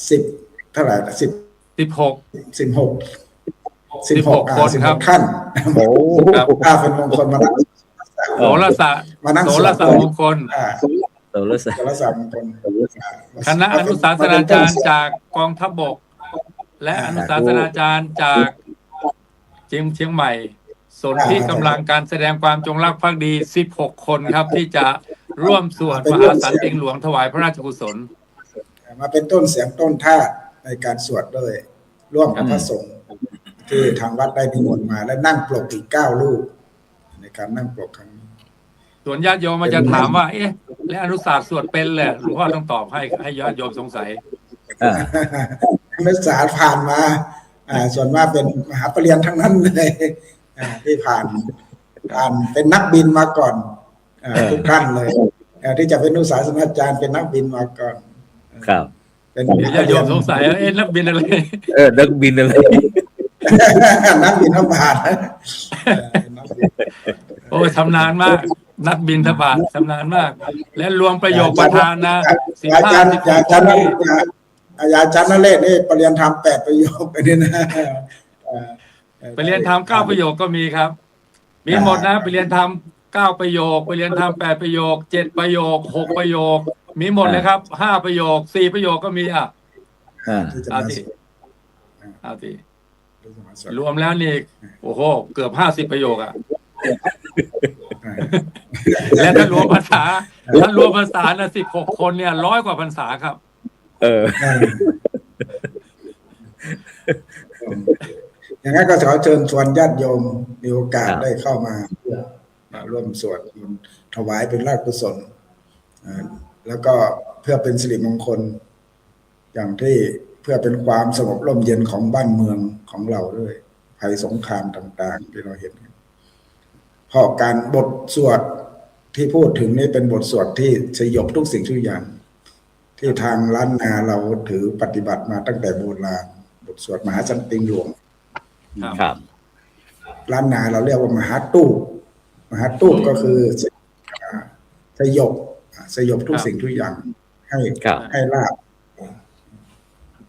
10 เท่าไหร่16 คนครับท่านโอ้เป็นมงคลมานั่งโสรสะมงคลโสรสะมงคลคณะอนุศาสนาจารย์จากกองทัพบกและอนุศาสนาจารย์จากเชียงใหม่ส่วนที่กำลังการแสดงความจงรักภักดี16 คนครับที่จะร่วมสวดมหาสันติหลวงถวายพระราชกุศลมาเป็นต้นเสียงต้นท่าในการสวดด้วยร่วมกับพระสงฆ์ที่ทางวัดได้นิมนต์มาและนั่งปลกอีก9 รูปในการนั่งปลกครั้งนี้ส่วนญาติโยมมันจะถามว่าและอนุศาสตร์สวดเป็นเลยหลวงพ่อต้องตอบให้ญาติโยมสงสัยอนุศาสตร์ผ่านมาส่วนมากเป็นมหาปริญญาทั้งนั้นเลยที่ผ่านเป็นนักบินมาก่อนทุกท่านเลยที่จะเป็นอนุศาสนาจารย์เป็นนักบินมาก่อนครับเป็นญาติโยมสงสัยนักบินอะไรนักบินอะไรนักบินทบาทโอ้ชำนาญมากนักบินทบาทชำนาญมากและรวมประโยคประธานนะอาจารย์นเรศนี่ปริญญาธรรม8 ประโยคไปนี่นะไปเรียนธรรม9 ประโยคก็มีครับมีหมดนะไปเรียนธรรม9 ประโยคไปเรียนธรรม8 ประโยค7 ประโยค6 ประโยคมีหมดเลยครับ5 ประโยค4 ประโยคก็มีเอาสิรวมแล้วนี่โอ้โหเกือบ50 ประโยคและถ้ารวมภาษานะ16 คนเนี่ย100 กว่าพรรษาครับอย่างนั้นก็ขอเชิญชวนญาติโยมมีโอกาสได้เข้ามาร่วมสวดถวายเป็นราชกุศลแล้วก็เพื่อเป็นสิริมงคลอย่างที่เพื่อเป็นความสงบร่มเย็นของบ้านเมืองของเราด้วยภัยสงครามต่างๆที่เราเห็นเพราะการบทสวดที่พูดถึงนี่เป็นบทสวดที่สยบทุกสิ่งทุกอย่างที่ทางล้านนาเราถือปฏิบัติมาตั้งแต่โบราณบทสวดมหาสันติหลวงครับล้านนาเราเรียกว่ามหาตูปก็คือสยบทุกสิ่งทุกอย่างให้ลาภ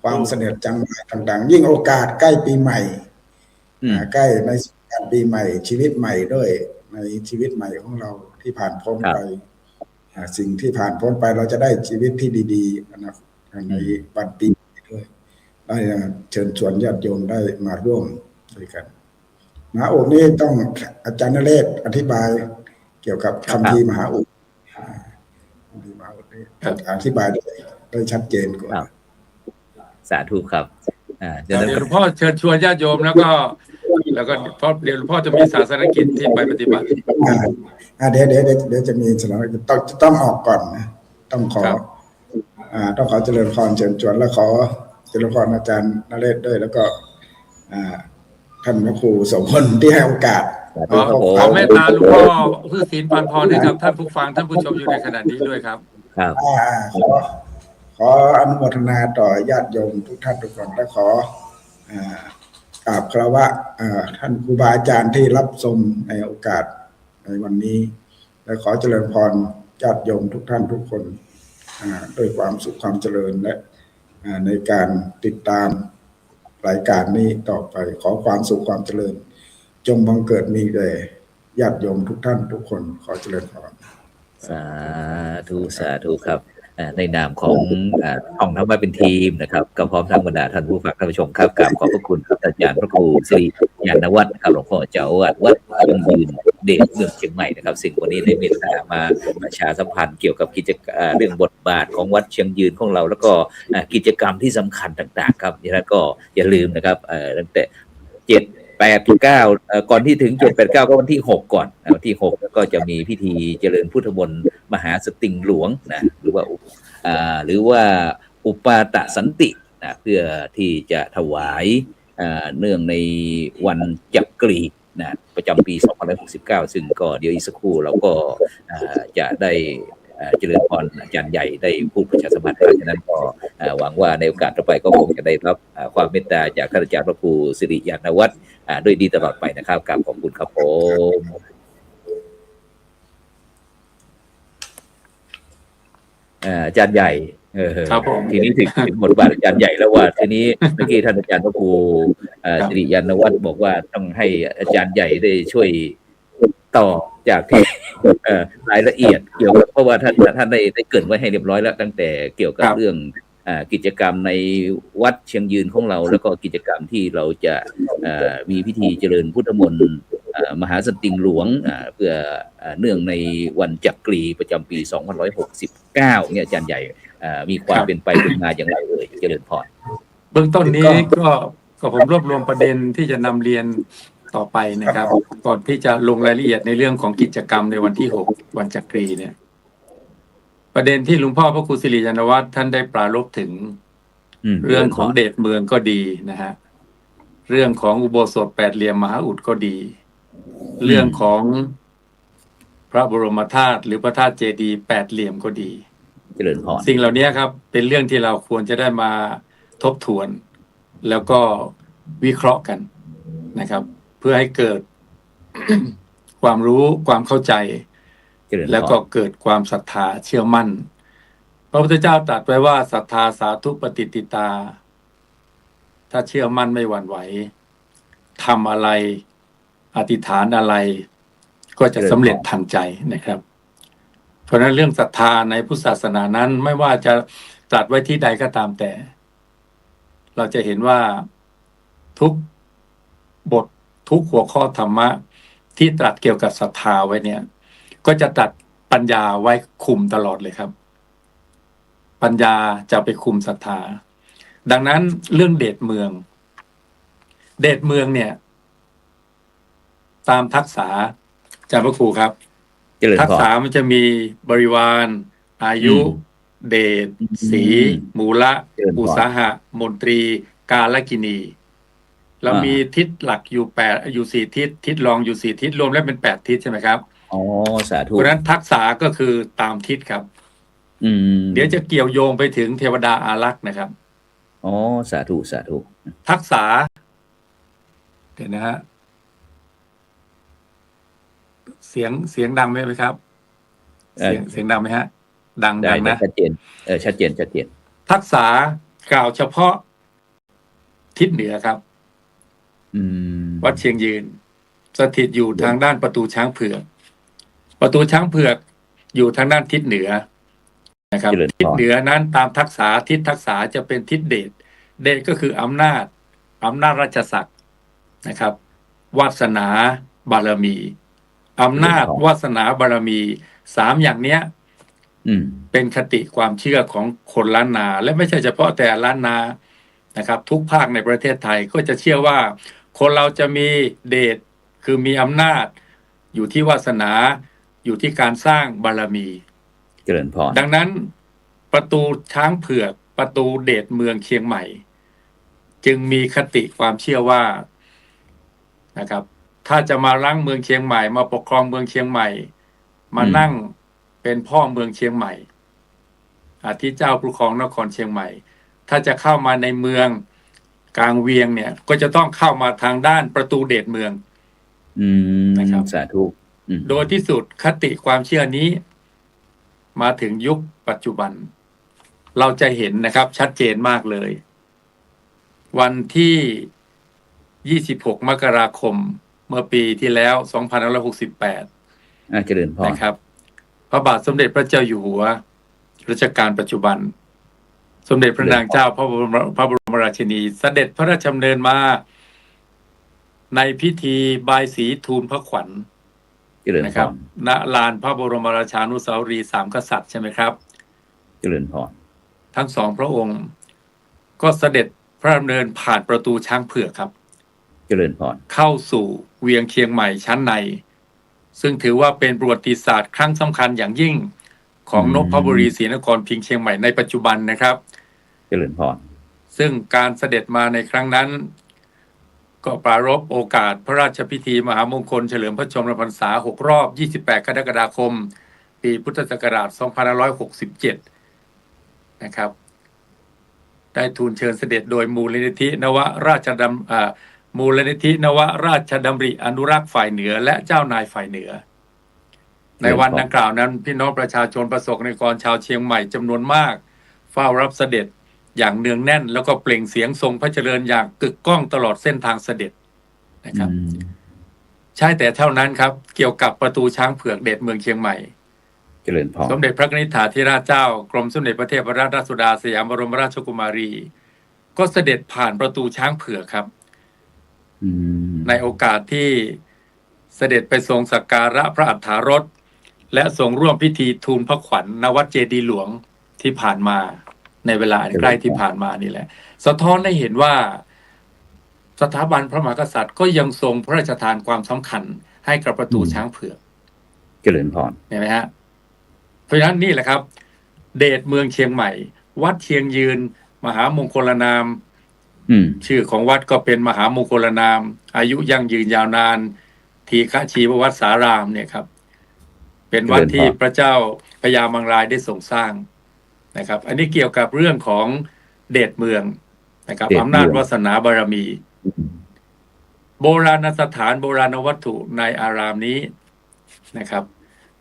ความเสน่ห์จังหวะต่างๆยิ่งโอกาสใกล้ปีใหม่ใกล้ในการปีใหม่ชีวิตใหม่ด้วยในชีวิตใหม่ของเราที่ผ่านพ้นไปสิ่งที่ผ่านพ้นไปเราจะได้ชีวิตที่ดีๆนะครับในวันปีด้วยได้เชิญชวนญาติโยมได้มาร่วมด้วยกันมหาอุดนี้ต้องอาจารย์นเรศอธิบายเกี่ยวกับคำพีมหาอุดอธิบายได้ชัดเจนกว่าสาธุครับ ฉะนั้น เดี๋ยวหลวงพ่อเชิญชวนญาติโยมแล้วก็เพราะเดี๋ยวหลวงพ่อจะมีศาสนกิจที่ไปปฏิบัติ เดี๋ยวจะมีสำหรับต้องออกก่อนนะต้องขอเจริญพรเชิญชวนแล้วขอเจริญพรอาจารย์นเรศด้วยแล้วก็ท่านพระครูโสพลที่ให้โอกาส ขอเมตตาหลวงพ่อผู้ศีลปานพรให้กับท่านผู้ฟังท่านผู้ชมอยู่ในขณะนี้ด้วยครับครับขออนุโมทนาต่อญาติโยมทุกท่านทุกคนและขอกราบคารวะท่านครูบาอาจารย์ที่รับชมในโอกาสในวันนี้และขอเจริญพรญาติโยมทุกท่านทุกคนด้วยความสุขความเจริญและในการติดตามรายการนี้ต่อไปขอความสุขความเจริญจงบังเกิดมีแด่ญาติโยมทุกท่านทุกคนขอเจริญพรสาธุครับในนามของห้องธรรมะเป็นทีมนะครับก็พร้อมทั้งบรรดาท่านผู้ฟังท่านผู้ชมครับกราบขอบพระคุณครับอาจารย์พระครูสิริยานวัฒน์ครับหลวงพ่อเจ้าอาวาสวัดเชียงยืนเดชเมืองเชียงใหม่นะครับสิ่งวันนี้ได้เมตตามาประชาสัมพันธ์เกี่ยวกับกิจกรรมเรื่องบทบาทของวัดเชียงยืนของเราแล้วก็กิจกรรมที่สำคัญต่างๆครับแล้วก็อย่าลืมนะครับตั้งแต่7-8-9ก่อนที่ถึง7-8-9ก็วันที่6ก่อนวันที่6ก็จะมีพิธีเจริญพุทธมนต์มหาสติงหลวงนะหรือว่าอุปาตสันตินะเพื่อที่จะถวายเนื่องในวันจักรีนะประจำปี2569ซึ่งก็เดี๋ยวอีกสักครู่เราก็จะได้เจริญพรอาจารย์ใหญ่ได้พูดประชาสัมพันธ์เพราะฉะนั้นก็หวังว่าในโอกาสต่อไปก็คงจะได้รับความเมตตาจากท่านอาจารย์พระครูสิริยานวัฒน์ด้วยดีตลอดไปนะครับกราบขอบคุณครับผมอาจารย์ใหญ่ครับผมทีนี้ถึงบทบาทอาจารย์ใหญ่แล้วว่าทีนี้เมื่อกี้ท่านอาจารย์พระครูสิริยานวัฒน์บอกว่าต้องให้อาจารย์ใหญ่ได้ช่วยต่อจากที่รายละเอียดเกี่ยวกับเพราะว่าท่านได้เกริ่นไว้ให้เรียบร้อยแล้วตั้งแต่เกี่ยวกับเรื่องกิจกรรมในวัดเชียงยืนของเราแล้วก็กิจกรรมที่เราจะมีพิธีเจริญพุทธมนต์มหาสติงหลวงเพื่อเนื่องในวันจักรีประจำปี2569เนี่ยอาจารย์ใหญ่มีความเป็นไปเป็นมาอย่างไรเลยเจริญพรเบื้องต้นนี้ก็ผมรวบรวมประเด็นที่จะนำเรียนต่อไปนะครับก่อนที่จะลงรายละเอียดในเรื่องของกิจกรรมในวันที่6วันจักรีเนี่ยประเด็นที่หลวงพ่อพระครูสิริยานวัฒน์ท่านได้ปรารภถึงเรื่องของเดชเมืองก็ดีนะฮะเรื่องของอุโบสถแปดเหลี่ยมมหาอุดก็ดีเรื่องของพระบรมธาตุหรือพระธาตุเจดีย์แปดเหลี่ยมก็ดีเจริญพรสิ่งเหล่านี้ครับเป็นเรื่องที่เราควรจะได้มาทบทวนแล้วก็วิเคราะห์กันนะครับเพื่อให้เกิด ความรู้ความเข้าใจแล้วก็เกิดความศรัทธาเชื่อมั่นพระพุทธเจ้าตรัสไว้ว่าศรัทธาสาธุปฏิติตาถ้าเชื่อมั่นไม่หวั่นไหวทำอะไรอธิษฐานอะไรก็จะสำเร็จทันใจนะครับเพราะฉะนั้นเรื่องศรัทธาในพุทธศาสนานั้นไม่ว่าจะตรัสไว้ที่ใดก็ตามแต่เราจะเห็นว่าทุกบททุกหัวข้อธรรมะที่ตรัสเกี่ยวกับศรัทธาไว้เนี่ยก็จะตัดปัญญาไว้คุมตลอดเลยครับปัญญาจะไปคุมศรัทธาดังนั้นเรื่องเดชเมืองเนี่ยตามทักษะอาจารย์พระครูครับทักษะมันจะมีบริวารอายุเดชสีมูละอุสาหะมนตรีกาลกินีเรามีทิศหลักอยู่4ทิศทิศรองอยู่4ทิศรวมแล้วเป็น8ทิศใช่ไหมครับอ๋อสาธุเพราะฉะนั้นทักษะก็คือตามทิศครับเดี๋ยวจะเกี่ยวโยงไปถึงเทวดาอารักษ์นะครับอ๋อสาธุทักษะเดี๋ยวนะฮะเสียงดังไหมครับเสียงดังไหมฮะดังนะชัดเจนชัดเจนทักษะกล่าวเฉพาะทิศเหนือครับวัดเชียงยืนสถิตอยู่ทางด้านประตูช้างเผือกอยู่ทางด้านทิศเหนือนะครับทิศเหนือนั้นตามทักษะทิศทักษะจะเป็นทิศเดชก็คืออำนาจราชศักดิ์นะครับวาสนาบารมีอำนาจวาสนาบารมี3อย่างเนี้ยเป็นคติความเชื่อของคนล้านนาและไม่ใช่เฉพาะแต่ล้านนา นะครับ ทุกภาคในประเทศไทยก็จะเชื่อว่าคนเราจะมีเดชคือมีอำนาจอยู่ที่วาสนาอยู่ที่การสร้างบารมี เจริญพร ดังนั้นประตูช้างเผือกประตูเดชเมืองเชียงใหม่ จึงมีคติความเชื่อว่านะครับถ้าจะมารั้งเมืองเชียงใหม่มาปกครองเมืองเชียงใหม่มานั่งเป็นพ่อเมืองเชียงใหม่อาทิเจ้าปกครองนครเชียงใหม่ถ้าจะเข้ามาในเมืองกลางเวียงเนี่ยก็จะต้องเข้ามาทางด้านประตูเดชเมืองนะครับ สาธุโดยที่สุดคติความเชื่อนี้มาถึงยุคปัจจุบันเราจะเห็นนะครับชัดเจนมากเลยวันที่26มกราคมเมื่อปีที่แล้ว2568เจริญพรนะครับพระบาทสมเด็จพระเจ้าอยู่หัวรัชกาลปัจจุบันสมเด็จพระนางเจ้าพระบรมราชินีเสด็จพระราชดำเนินมาในพิธีบายสีทูลพระขวัญนะครับณลานพระบรมราชานุสาวรีย์สามกษัตริย์ใช่ไหมครับเจริญพรทั้งสองพระองค์ก็เสด็จพระดำเนินผ่านประตูช้างเผือกครับเจริญพรเข้าสู่เวียงเชียงใหม่ชั้นในซึ่งถือว่าเป็นประวัติศาสตร์ครั้งสำคัญอย่างยิ่งของนพบุรีศรีนครพิงค์เชียงใหม่ในปัจจุบันนะครับเจริญพรซึ่งการเสด็จมาในครั้งนั้นก็ปรารภโอกาสพระราชพิธีมหามงคลเฉลิมพระชนมพรรษา6 รอบ28 กรกฎาคมปีพุทธศักราช2567นะครับได้ทูลเชิญเสด็จโดยมูลนิธินวราชดำริอนุรักษ์ฝ่ายเหนือและเจ้านายฝ่ายเหนือในวันดังกล่าวนั้นพี่น้องประชาชนประสบนิกรชาวเชียงใหม่จำนวนมากเฝ้ารับเสด็จอย่างเนืองแน่นแล้วก็เปล่งเสียงทรงพระเจริญอย่างกึกก้องตลอดเส้นทางเสด็จนะครับใช่แต่เท่านั้นครับเกี่ยวกับประตูช้างเผือกเดชเมืองเชียงใหม่เจริญพรสมเด็จพระนิธิถาธิราชเจ้ากรมสมเด็จพระเทพรัตนราชสุดาสยามบรมราชกุมารีก็เสด็จผ่านประตูช้างเผือกครับในโอกาสที่เสด็จไปทรงสักการะพระอัฏฐารถและทรงร่วมพิธีทูลพระขวัญณวัดเจดีย์หลวงที่ผ่านมาในเวลาใกล้ที่ผ่านมานี่แหละสะท้อนให้เห็นว่าสถาบันพระมหากษัตริย์ก็ยังทรงพระราชทานความสำคัญให้กับประตูช้างเผือกเจริญพรเห็นไหมฮะเพราะฉะนั้นนี่แหละครับเดชเมืองเชียงใหม่วัดเชียงยืนมหามงคลนามชื่อของวัดก็เป็นมหามงคลนามอายุยั่งยืนยาวนานทีฆชีววัดสารามเนี่ยครับเป็นวัดที่พระเจ้าพญามังรายได้ทรงสร้างนะครับอันนี้เกี่ยวกับเรื่องของเดชเมืองนะครับอำนาจวาสนาบารมีโบราณสถานโบราณวัตถุในอารามนี้นะครับ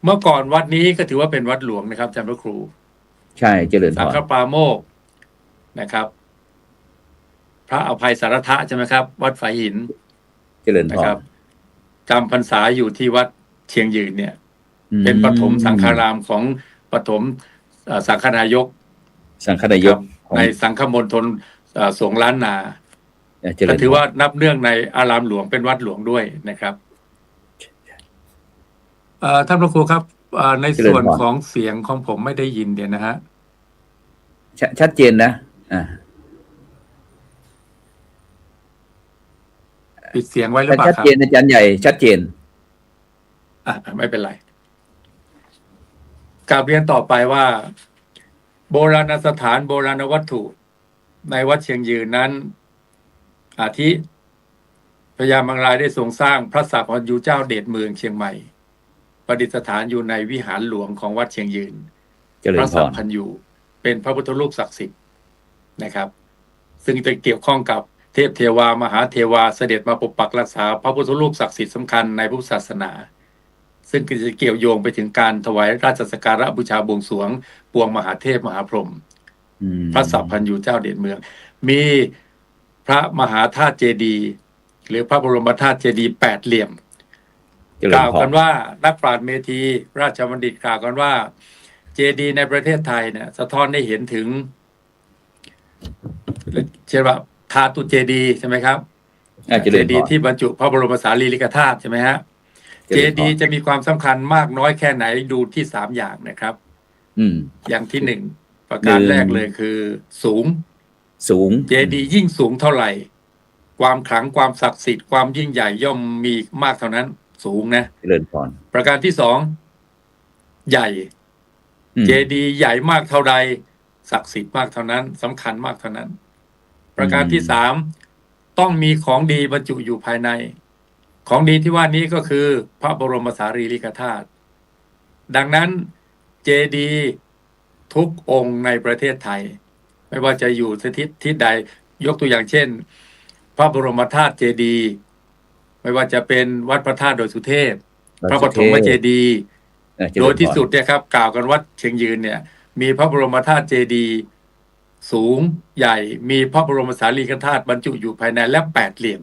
เมื่อก่อนวัดนี้ก็ถือว่าเป็นวัดหลวงนะครับอาจารย์พระครูใช่เจริญพรสังฆปาโมกข์นะครับพระอภัยสารทะใช่ไหมครับวัดฝายหินเจริญพรนะครับจำพรรษาอยู่ที่วัดเชียงยืนเนี่ยเป็นปฐมสังฆารามของปฐมสังฆนายกในสังฆมณฑลสงฆ์ล้านนาก็ถือว่านับเนื่องในอารามหลวงเป็นวัดหลวงด้วยนะครับท่านพระครูครับในส่วนของเสียงของผมไม่ได้ยินเดี๋ยวนะฮะชัดเจนนะปิดเสียงไว้หรือเปล่าครับชัดเจนอาจารย์ใหญ่ชัดเจนไม่เป็นไรกราบเรียนต่อไปว่าโบราณสถานโบราณวัตถุในวัดเชียงยืนนั้นอาทิพญามังรายได้ทรงสร้างพระสัพพัญญูเจ้าเดชเมืองเชียงใหม่ประดิษฐานอยู่ในวิหารหลวงของวัดเชียงยืนพระสัพพัญญูเป็นพระพุทธรูปศักดิ์สิทธิ์นะครับซึ่งจะเกี่ยวข้องกับเทพเทวามหาเทวาเสด็จมาปกปักรักษาพระพุทธรูปศักดิ์สิทธิ์สำคัญในพุทธศาสนาซึ่งจะเกี่ยวโยงไปถึงการถวายราชสักการะบูชาบวงสรวงปวงมหาเทพมหาพรหมพระสัพพัญญูเจ้าเดชเมืองมีพระมหาธาตุเจดีย์หรือพระบรมธาตุเจดีย์8 เหลี่ยมกล่าวกันว่านักปราชญ์เมธีราชบัณฑิตกล่าวกันว่าเจดีย์ในประเทศไทยเนี่ยสะท้อนให้เห็นถึงเช่นว่าธาตุเจดีย์ใช่ไหมครับเจดีย์ที่บรรจุพระบรมสารีริกธาตุใช่ไหมฮะเจดีย์จะมีความสำคัญมากน้อยแค่ไหนดูที่3 อย่างนะครับอย่างที่1ประการแรกเลยคือสูง สูง เจดีย์ยิ่งสูงเท่าไหร่ ความขลังความศักดิ์สิทธิ์ความยิ่งใหญ่ย่อมมีมากเท่านั้นสูงนะ เจริญพร ประการที่สองใหญ่ อืม เจดีย์ใหญ่มากเท่าใดศักดิ์สิทธิ์มากเท่านั้นสำคัญมากเท่านั้น ประการที่สามต้องมีของดีบรรจุอยู่ภายใน ของดีที่ว่านี้ก็คือพระบรมสารีริกธาตุดังนั้นเจดีย์ทุกองค์ในประเทศไทย ไม่ว่าจะอยู่ทิศใดยกตัวอย่างเช่น พระบรมธาตุเจดีย์ไม่ว่าจะเป็นวัดพระธาตุดอยสุเทพ พระปฐมเจดีย์ เจริญพร โดยที่สุดเนี่ยครับกล่าวกันวัดเชียงยืนเนี่ยมีพระบรมธาตุเจดีย์สูงใหญ่มีพระบรมสารีริกธาตุบรรจุอยู่ภายในและแปดเหลี่ยม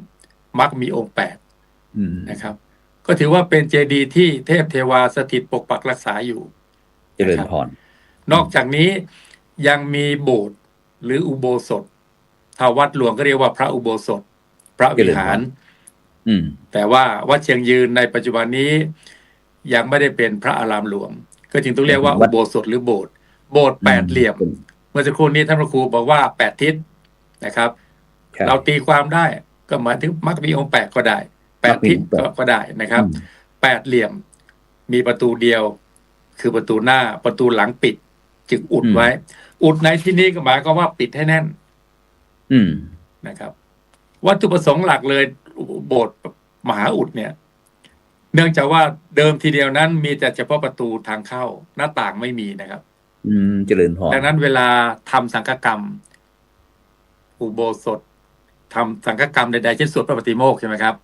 มักมีองค์แปด อืม นะครับก็ถือว่าเป็นเจดีย์ที่เทพเทวาสถิตปกปักรักษาอยู่ เจริญพร นอกจากนี้ยังมีโบสถ์หรืออุโบสถถ้าวัดหลวงก็เรียกว่าพระอุโบสถพระวิหาร อืม แต่ว่าวัดเชียงยืนในปัจจุบันนี้ยังไม่ได้เป็นพระอารามหลวง ก็จึงต้องเรียกว่า วั อุ ด โบสถหรือโบสถ์แปดเหลี่ยม เมื่อสักครู่นี้ท่านพระครูบอกว่าแปดทิศนะครับ ครับ เราตีความได้ก็หมายถึงมักมีองค์แปดก็ได้แปดทิศก็ได้นะครับ อืม แปดเหลี่ยมมีประตูเดียว คือประตูหน้าประตูหลังปิด จึงอุดไว้ อุดในที่นี้ก็หมายความว่าปิดให้แน่น อืม นะครับ วัตถุประสงค์หลักเลยโบสถ์มหาอุดเนี่ย เนื่องจากว่าเดิมทีเดียวนั้นมีแต่เฉพาะประตูทางเข้าหน้าต่างไม่มีนะครับ อืม เจริญพร ดังนั้นเวลาทำสังฆกรรม อุโบสถทำสังฆกรรมใดๆเช่นสวดพระปฏิโมกข์ใช่ไหมครับ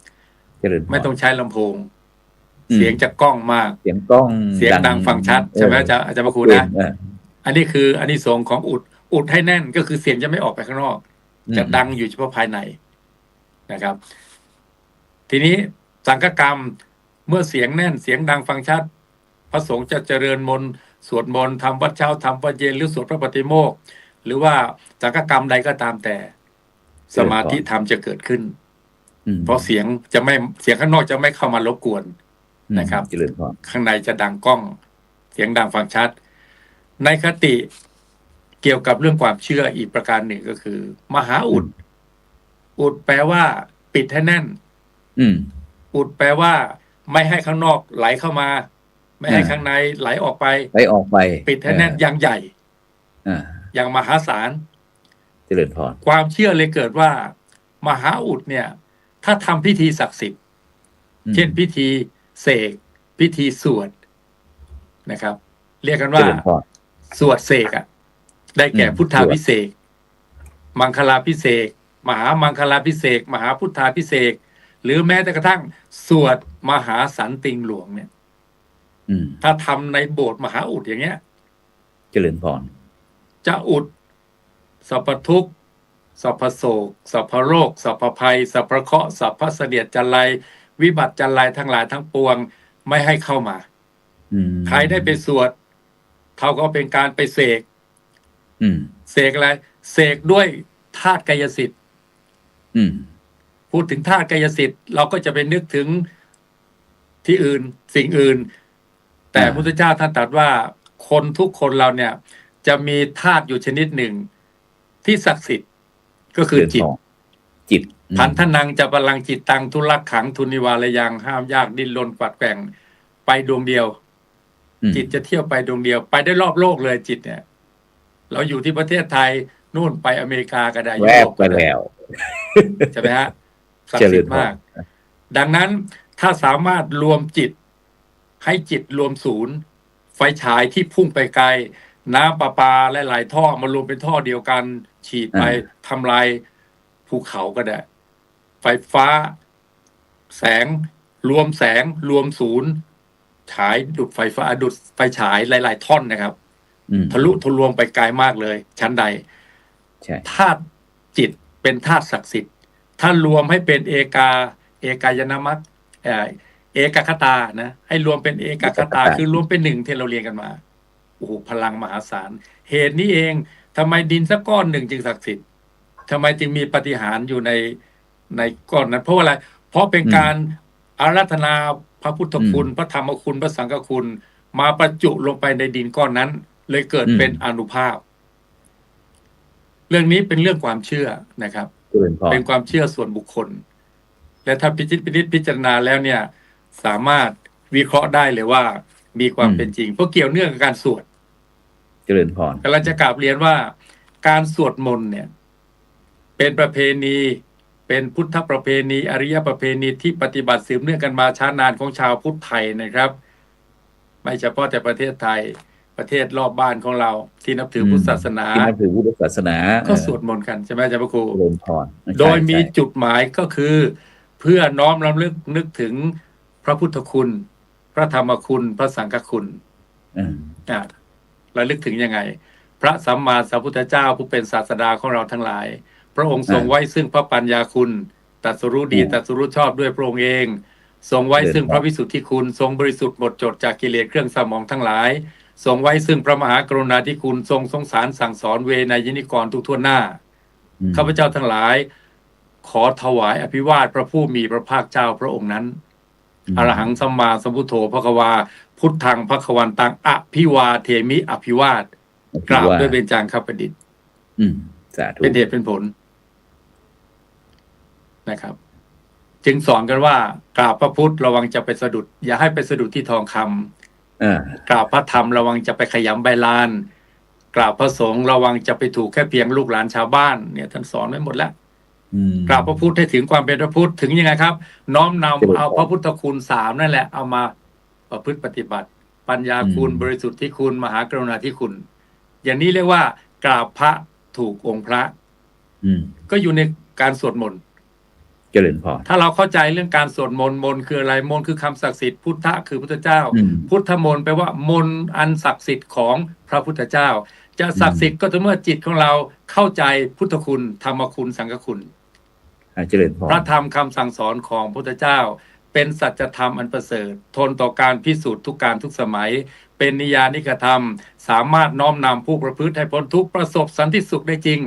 เจริญพร ไม่ต้องใช้ลำโพง อืม เสียงจะก้องมาก เสียงกล้อง เสียงดังฟังชัดใช่ไหมอาจารย์พระครูนะ อันนี้คืออานิสงส์ของอุดให้แน่นก็คือเสียงจะไม่ออกไปข้างนอก จะดังอยู่เฉพาะภายในนะครับ ทีนี้สังฆกรรมเมื่อเสียงแน่นเสียงดังฟังชัด พระสงฆ์จะเจริญมนต์สวดมนต์ทำวัดเช้าทำวัดเย็นหรือสวดพระปฏิโมกข์หรือว่าสังฆกรรมใดก็ตามแต่ สมาธิธรรมจะเกิดขึ้น อืม เพราะเสียงข้างนอกจะไม่เข้ามารบกวน นะครับ เจริญพร ข้างในจะดังก้อง เสียงดังฟังชัด ในคติเกี่ยวกับเรื่องความเชื่ออีกประการหนึ่งก็คือ มหาอุด อุดแปลว่า ปิดให้แน่น อืม อุดแปลว่า ไม่ให้ข้างนอกไหลเข้ามา ไม่ให้ข้างในไหลออกไป ไปออกไป ปิดให้แน่นอย่างใหญ่ อ่า อย่างมหาศาล เจริญพร ความเชื่อเลยเกิดว่า มหาอุดเนี่ย ถ้าทำพิธีศักดิ์สิทธิ์ เช่นพิธีเสกพิธีสวดนะครับ เรียกกัน เจ ว่า ริญพร สวดเสกอะได้แก่ อืม พุทธาพิเศษกมังคลาพิเศษกมหามังคลาพิเศษกมหาพุทธาพิเศษกหรือแม้แต่กระทั่งสวดมหาสันติงหลวงเนี่ย อืม ถ้าทำในโบสถ์มหาอุดอย่างเงี้ย เจริญพร จะอุดสัพพทุกข์สัพพโศกสัพพโรคสัพพภัยสัพพเคราะห์สัพพเสนียดจันไรวิบัติจันไรทั้งหลายทั้งปวงไม่ให้เข้ามา อืม ใครได้ไปสวดเท่าก็เป็นการไปเสก อืม เสกอะไรเสกด้วยธาตุกายสิทธิ์ อืม พูดถึงธาตุกายสิทธิ์เราก็จะไปนึกถึงที่อื่นสิ่งอื่น แต่พระพุทธเจ้าท่านตรัสว่าคนทุกคนเราเนี่ย จะมีธาตุอยู่ชนิดหนึ่ง ที่ศักดิ์สิทธิ์ก็คือจิต จิต พันธนังจะพลังจิตตังทุลักขังทุนิวาระยังห้ามยากดิ้นรนกวัดแกว่งไปดวงเดียว จิตจะเที่ยวไปดวงเดียว ไปได้รอบโลกเลยจิตเนี่ย เราอยู่ที่ประเทศไทยนู่นไปอเมริกาก็ได้ แวบไปแล้ว ใช่ไหมฮะศักดิ์สิทธิ์มาก ดังนั้นถ้าสามารถรวมจิตให้จิตรวมศูนย์ ไฟฉายที่พุ่งไปไกล น้ำประปาและหลายท่อมารวมเป็นท่อเดียวกัน ฉีดไปทำลายภูเขาก็ได้ ไฟฟ้า แสงรวมศูนย์ ฉายดุดไฟฟ้าดุดไฟฉายหลายๆท่อนนะครับ ทะลุทะลวงไปไกลมากเลย ชั้นใด ใช่ ธาตุจิตเป็นธาตุศักดิ์สิทธิ์ถ้ารวมให้เป็นเอกายนามัคเอกคตานะให้รวมเป็นเอกคตาคือรวมเป็นหนึ่งที่เราเรียนกันมาโอ้โหพลังมหาศาลเหตุนี้เองทำไมดินสักก้อนหนึ่งจึงศักดิ์สิทธิ์ทำไมจึงมีปาฏิหาริย์อยู่ในก้อนนั้นเพราะอะไรเพราะเป็นการอาราธนาพระพุทธคุณพระธรรมคุณพระสังฆคุณมาประจุลงไปในดินก้อนนั้น เลยเกิดเป็นอานุภาพ รื่องนี้เป็นเรื่องความเชื่อนะครับ เจริญพร เป็นความเชื่อส่วนบุคคล และถ้าพิจารณาแล้วเนี่ยสามารถวิเคราะห์ได้เลยว่ามีความเป็นจริงเพราะเกี่ยวเนื่องกับการสวด เจริญพร กำลังจะกราบเรียนว่าการสวดมนต์เนี่ยเป็นประเพณีเป็นพุทธประเพณีอริยประเพณีที่ปฏิบัติสืบเนื่องกันมาช้านานของชาวพุทธไทยนะครับ ไม่เฉพาะแต่ประเทศไทยประเทศรอบบ้านของเราที่นับถือพุทธศาสนา ที่นับถือพุทธศาสนา ก็สวดมนต์กันใช่ไหมอาจารย์พระครู เจริญพร โดยมีจุดหมายก็คือเพื่อน้อมรำลึกนึกถึงพระพุทธคุณ พระธรรมคุณ พระสังฆคุณ ระลึกถึงยังไง พระสัมมาสัมพุทธเจ้าผู้เป็นศาสดาของเราทั้งหลาย พระองค์ทรงไว้ซึ่งพระปัญญาคุณตรัสรู้ดีตรัสรู้ชอบด้วยพระองค์เองทรงไว้ซึ่งพระวิสุทธิคุณทรงบริสุทธิ์หมดจดจากกิเลสเครื่องเศร้าหมองทั้งหลายทรงไว้ซึ่งพระมหากรุณาธิคุณทรงสงสารสั่งสอนเวนยนิกรทุกทั่วหน้าข้าพเจ้าทั้งหลายขอถวายอภิวาทพระผู้มีพระภาคเจ้าพระองค์นั้นอรหังสัมมาสัมพุทโธภควาพุทธังภควันตังอภิวาเทมิอภิวาทกราบด้วยเบญจางคประดิษฐ์สาธุเป็นเหตุเป็นผลนะครับจึงสอนกันว่ากราบพระพุทธระวังจะไปสะดุดอย่าให้ไปสะดุดที่ทองคำกราบพระธรรมระวังจะไปขยำใบลานกราบพระสงฆ์ระวังจะไปถูกแค่เพียงลูกหลานชาวบ้านเนี่ยท่านสอนไว้หมดแล้วกราบพระพุทธให้ถึงความเป็นพระพุทธถึงยังไงครับ น้อมนำเอาพระพุทธคุณ3นั่นแหละเอามาประพฤติปฏิบัติปัญญาคุณบริสุทธิ์ที่คุณมหากรุณาธิคุณอย่างนี้เรียกว่ากราบพระถูกองค์พระก็อยู่ในการสวดมนต์เจริญพรถ้าเราเข้าใจเรื่องการสวดมนต์มนต์คืออะไรมนต์คือคำศักดิ์สิทธิ์พุทธะคือพุทธเจ้าพุทธมนต์แปลว่ามนต์อันศักดิ์สิทธิ์ของพระพุทธเจ้าจะศักดิ์สิทธิ์ก็ต่อเมื่อจิตของเราเข้าใจพุทธคุณธรรมคุณสังฆคุณเจริญพรพระธรรมคำสั่งสอนของพุทธเจ้าเป็นสัจธรรมอันประเสริฐทนต่อการพิสูจน์ทุกการทุกสมัยเป็นนิยานิกธรรมสามารถน้อมนำผู้ประพฤติให้พ้นทุกข์ประสบสันติสุขได้จริง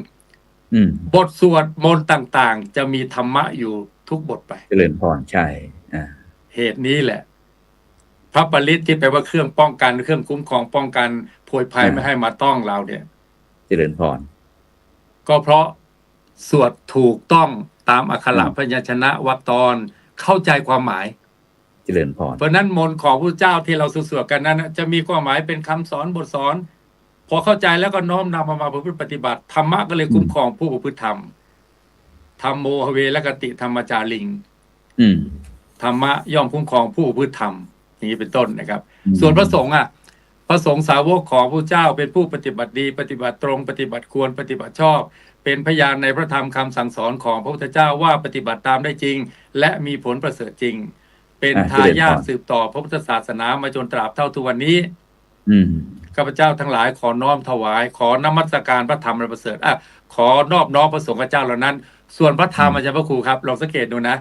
บทสวดมนต์ต่างๆจะมีธรรมะอยู่ทุกบทไปเจริญพรใช่เหตุนี้แหละพระปริตที่แปลว่าเครื่องป้องกันเครื่องคุ้มครองป้องกันโพยภัยไม่ให้มาต้องเราเนี่ยเจริญพรก็เพราะสวดถูกต้องตามอักขระพยัญชนะวรรคตอนเข้าใจความหมายเจริญพรเพราะนั้นมนต์ของพระเจ้าที่เราสวดกันนั้นจะมีความหมายเป็นคำสอนบทสอนพอเข้าใจแล้วก็น้อมนำมาประพฤติปฏิบัติธรรมะก็เลยคุ้มครองผู้ประพฤติธรรมธรรมโมหเวรกติธรรมจาริงธรรมะย่อมคุ้มครองผู้ประพฤติธรรมอย่างนี้เป็นต้นนะครับส่วนพระสงฆ์พระสงฆ์สาวกของพระเจ้าเป็นผู้ปฏิบัติดีปฏิบัติตรงปฏิบัติควรปฏิบัติชอบเป็นพยานในพระธรรมคำสั่งสอนของพระพุทธเจ้าว่าปฏิบัติตามได้จริงและมีผลประเสริฐจริงเป็นทายาทสืบต่อพระพุทธศาสนามาจนตราบเท่าทุกวันนี้ข้าพเจ้าทั้งหลายขอน้อมถวายขอนมัสการพระธรรมประเสริฐขอนอบน้อมพระสงฆ์เจ้าเหล่านั้นส่วนพระธรรมอาจารย์พระครูครับลองสังเกตดูนะ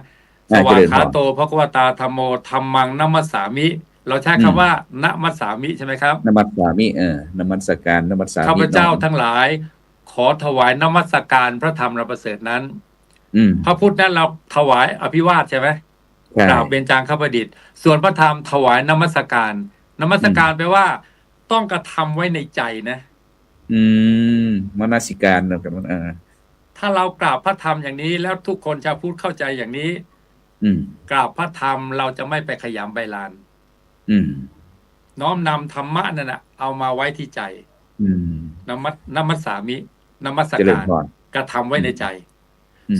สวากขาโตภควตาธัมโมธัมมังนัมมัสสามิเราใช้คำว่านัมมัสสามิใช่ไหมครับนัมมัสสามินัมมัสการนัมมัสสามิข้าพเจ้าทั้งหลายขอถวายนมัสการพระธรรมประเสริฐนั้นพระพุทธนั้นเราถวายอภิวาทใช่ไหมกล่าวเบญจางคประดิษฐ์ส่วนพระธรรมถวายนมัสการนมัสการแปลว่าต้องกระทำไว้ในใจนะมนสิการนะครับถ้าเรากราบพระธรรมอย่างนี้แล้วทุกคนชาวพุทธเข้าใจอย่างนี้กราบพระธรรมเราจะไม่ไปขยำใบลานน้อมนำธรรมะนั่นนะเอามาไว้ที่ใจนมัสสามินมัสการกระทำไว้ในใจ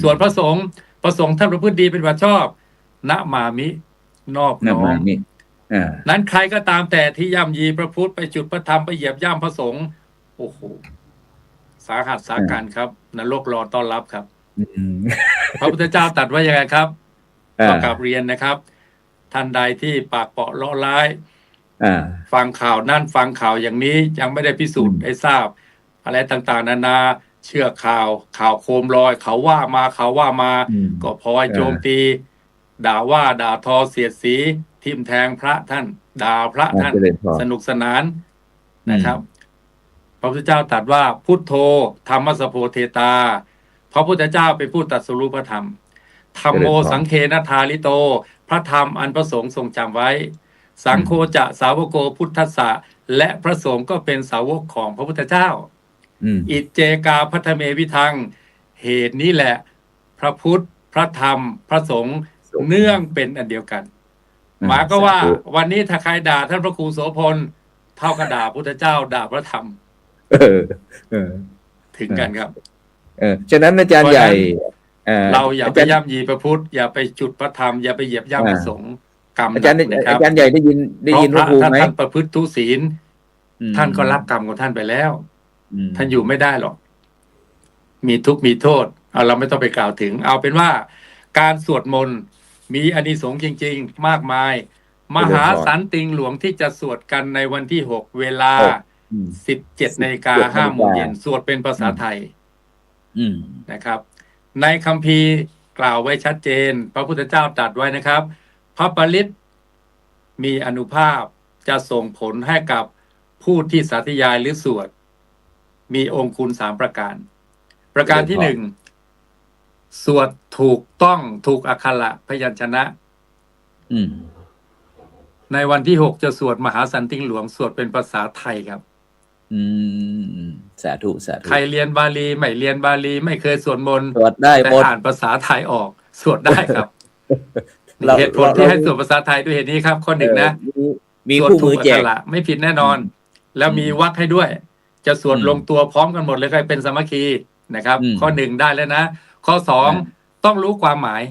ส่วนพระสงฆ์ท่านประพฤติดีเป็นวัดชอบนะมามินอบน้อมนั้นใครก็ตามแต่ที่ย่ำยีพระพุทธไปจุดพระธรรมไปเหยียบย่ำพระสงฆ์โอ้โหสาหัสสาการครับนรกรอต้อนรับครับพระพุทธเจ้าตรัสว่ายังไงครับก็กลับเรียนนะครับท่านใดที่ปากเปาะเลาะร้ายฟังข่าวนั่นฟังข่าวอย่างนี้ยังไม่ได้พิสูจน์ให้ทราบอะไรต่างๆนานาเชื่อข่าวโคมลอยเขาว่ามาก็พลอยโจมตีด่าว่าด่าทอเสียดสีทิ่มแทงพระท่านด่าพระท่านสนุกสนานนะครับพระพุทธเจ้าตรัสว่าพุทโธธรรมสโพเทตาพระพุทธเจ้าเป็นผู้ตรัสรู้พระธรรมธัมโมสังเคนะทาลิโตพระธรรมอันพระสงฆ์ทรงจำไว้สังโฆจะสาวโกพุทธัสสะและพระสงฆ์ก็เป็นสาวกของพระพุทธเจ้า อิจเจกาพัทเมวิทัง เหตุนี้แหละ พระพุทธพระธรรม พระสงฆ์เนื่องเป็นอันเดียวกัน หมายก็ว่า วันนี้ถ้าใครด่าท่านพระครูโสพลเท่ากับด่าพุทธเจ้าด่าพระธรรมถึงกันครับฉะนั้นอาจารย์ใหญ่เราอย่าไปย่ำยีพระพุทธอย่าไปจุดพระธรรมอย่าไปเหยียบย่ำพระสงฆ์กรรม อาจารย์ใหญ่ได้ยินพระครูไหมท่านประพฤติทุศีลท่านก็รับกรรมของท่านไปแล้วท่านอยู่ไม่ได้หรอกมีทุกข์มีโทษเราไม่ต้องไปกล่าวถึงเอาเป็นว่าการสวดมนต์มีอานิสงส์จริงๆมากมายมหาสันติงหลวงที่จะสวดกันในวันที่6เวลา17:05 น.สวดเป็นภาษาไทยนะครับในคัมภีร์กล่าวไว้ชัดเจนพระพุทธเจ้าตรัสไว้นะครับพระปริตรมีอานุภาพจะส่งผลให้กับผู้ที่สาธยายหรือสวดมีองค์คุณ3ประการประการที่1สวดถูกต้องถูกอักขระพยัญชนะในวันที่6จะสวดมหาสันติงหลวงสวดเป็นภาษาไทยครับสาธุสาธุใครเรียนบาลีไม่เรียนบาลีไม่เคยสวดมนต์สวดได้แต่อ่านภาษาไทยออกสวดได้ครับเหตุผลที่ให้สวดภาษาไทยด้วยเหตุนี้ครับข้อ1นะมีคู่มือแจกไม่ผิดแน่นอนแล้วมีวรรคให้ด้วยจะสวดลงตัวพร้อมกันหมดเลยก็เป็นสามัคคีนะครับข้อ1ได้แล้วนะข้อ2ต้องรู้ความหมาย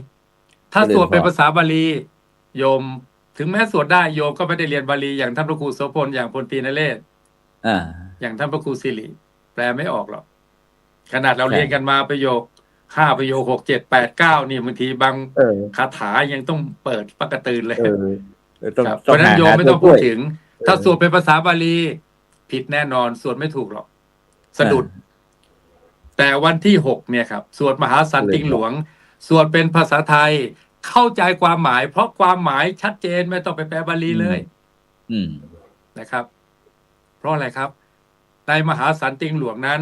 ถ้าสวดเป็นภาษาบาลีโยมถึงแม้สวดได้โยมก็ไม่ได้เรียนบาลีอย่างท่านพระครูโสพลอย่างพลตรีนเรศอย่างท่านพระครูสิริแปลไม่ออกหรอกขนาดเราเรียนกันมาประโยค5ประโยค6 7 8 9นี่บางทีบางคาถายังต้องเปิดปกตืนเลยเพราะนั้นโยมไม่ต้องพูดถึงถ้าสวดเป็นภาษาบาลีผิดแน่นอนสวดไม่ถูกหรอกสะดุดแต่วันที่6เนี่ยครับสวดมหาสันติงหลวงสวดเป็นภาษาไทยเข้าใจความหมายเพราะความหมายชัดเจนไม่ต้องไปแปลบาลีเลยนะครับเพราะอะไรครับในมหาสันติงหลวงนั้น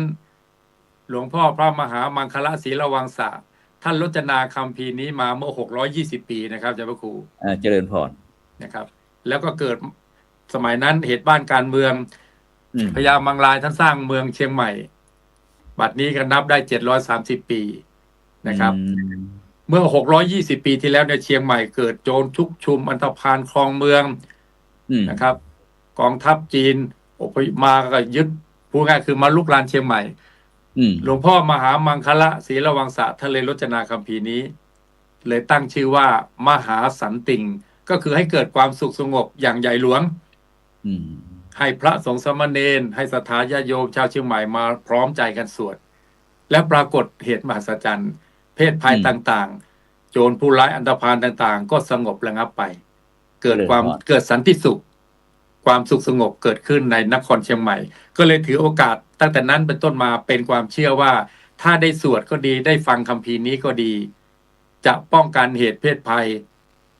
หลวงพ่อพระมหามังคละศรีระวังสะท่านรจนาคัมภีร์นี้มาเมื่อ620 ปีนะครับอาจารย์พระครูเจริญพรนะครับแล้วก็เกิดสมัยนั้นเหตุบ้านการเมืองพญามังรายท่านสร้างเมืองเชียงใหม่บัดนี้ก็นับได้730 ปีนะครับเมื่อ620 ปีที่แล้วในเชียงใหม่เกิดโจรชุกชุมอันธพาลครองเมืองนะครับกองทัพจีนอพยพมาก็ยึดพูดง่ายคือมาลุกรานเชียงใหม่หลวงพ่อมหามังคละศรีระวังสะท่านเลยรจนาคัมภีร์นี้เลยตั้งชื่อว่ามหาสันติงก็คือให้เกิดความสุขสงบอย่างใหญ่หลวงให้พระสงฆ์สามเณรให้ศรัทธาญาติโยมชาวเชียงใหม่มาพร้อมใจกันสวดและปรากฏเหตุมหัศจรรย์เพศภัยต่างๆโจรผู้ร้ายอันธพาลต่างๆก็สงบระงับไปเกิดสันติสุขความสุขสงบเกิดขึ้นในนครเชียงใหม่ก็เลยถือโอกาสตั้งแต่นั้นเป็นต้นมาเป็นความเชื่อว่าถ้าได้สวดก็ดีได้ฟังคัมภีร์นี้ก็ดีจะป้องกันเหตุเพศภัย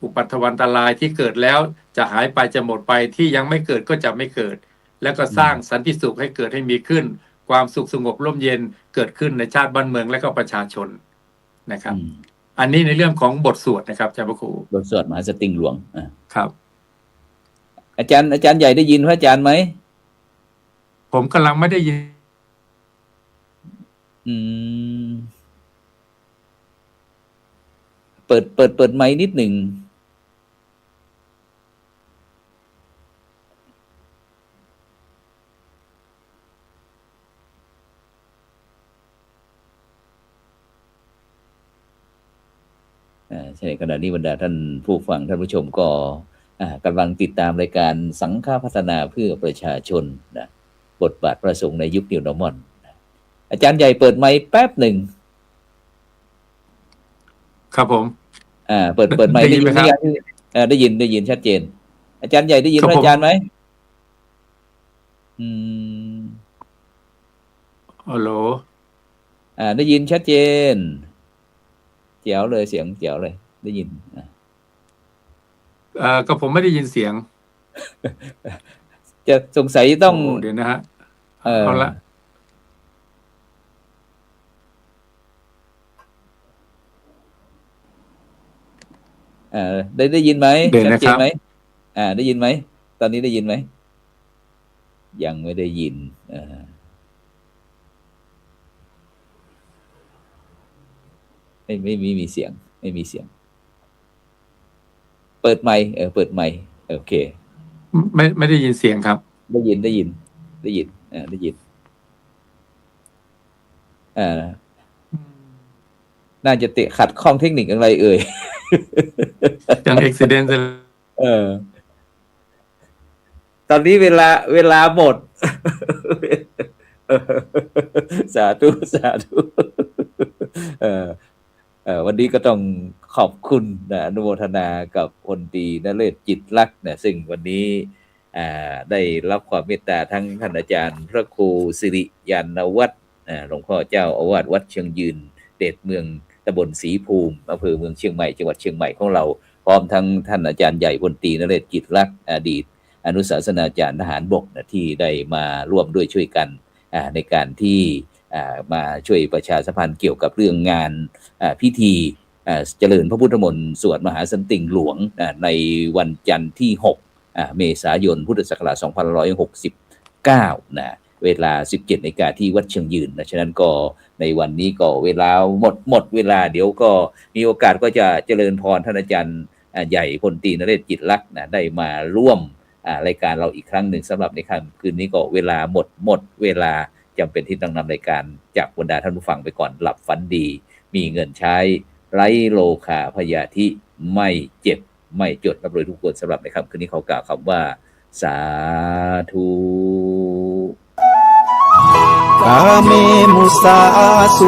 อุปัฏฐวันตรายที่เกิดแล้วจะหายไปจะหมดไปที่ยังไม่เกิดก็จะไม่เกิดแล้วก็สร้างสันติสุขให้เกิดให้มีขึ้นความสุขสงบร่มเย็นเกิดขึ้นในชาติบ้านเมืองและก็ประชาชนนะครับอันนี้ในเรื่องของบทสวดนะครับอาจารย์พระครูบทสวดมหาสันติงหลวงครับอาจารย์ใหญ่ได้ยินพระอาจารย์ไหมผมกำลังไม่ได้ยินเปิดไมค์นิดหนึ่งใช่ขณะนี้บรรดาท่านผู้ฟังท่านผู้ชมก็กำลังติดตามรายการสังฆพัฒนาเพื่อประชาชนนะบทบาทพระสงฆ์ในยุคนิวนอร์มอนอาจารย์ใหญ่เปิดไมค์แป๊บหนึ่งครับผมเปิดไมค์ได้ยินไหมครับได้ยินชัดเจนอาจารย์ใหญ่ได้ยินอาจารย์ไหมฮัลโหลได้ยินชัดเจนแจ๋วเลยเสียงแจ๋วเลยได้ยินก็ผมไม่ได้ยินเสียงจะสงสัยต้องเดี๋ยวนะฮะเอาละได้ยินไหมชัดเจนไหมได้ยินไหมตอนนี้ได้ยินไหมยังไม่ได้ยิน ไม่มีเสียง ไม่มีเสียง เปิดไมค์เปิดไมค์โอเค ไม่ได้ยินเสียงครับ ได้ยินได้ยินน่าจะติดขัดข้องเทคนิคอะไรเอ่ย อย่าง accident ตอนนี้เวลาหมด สาธุวันนี้ก็ต้องขอบคุณนะอนุโมทนากับพลตรีนเรศจิตลักษณ์นะซึ่งวันนี้ได้รับความเมตตาทั้งท่านอาจารย์พระครูสิริยานวัฒน์หลวงพ่อเจ้าอาวาสวัดเชียงยืนเดชเมืองตำบลศรีภูมิอำเภอเมืองเชียงใหม่จังหวัดเชียงใหม่ของเราพร้อมทั้งท่านอาจารย์ใหญ่พลตรีนเรศจิตลักษณ์อดีตอนุศาสนาจารย์ทหารบกนะที่ได้มาร่วมด้วยช่วยกันในการที่มาช่วยประชาสัมพันธ์เกี่ยวกับเรื่องงานพิธีเจริญพระพุทธมนต์สวดมหาสันติงหลวงในวันจันทร์ที่6เมษายนพุทธศักราช2569นะเวลา 17 นาฬิกาที่วัดเชียงยืนนะฉะนั้นก็ในวันนี้ก็เวลาหมดเวลาเดี๋ยวก็มีโอกาสก็จะเจริญพรท่านอาจารย์ใหญ่พลตรีนเรศจิตลักษณ์นะได้มาร่วมรายการเราอีกครั้งหนึ่งสำหรับในค่ำคืนนี้ก็เวลาหมดเวลาจำเป็นที่ต้องนำรายการจากบรรดาท่านผู้ฟังไปก่อนหลับฝันดีมีเงินใช้ไร้โลคาพยาธิไม่เจ็บไม่จดรับรวยทุกคนสำหรับในค่ำคืนนี้เขากล่าวคำว่าสาธุ กาเมมุสาสุ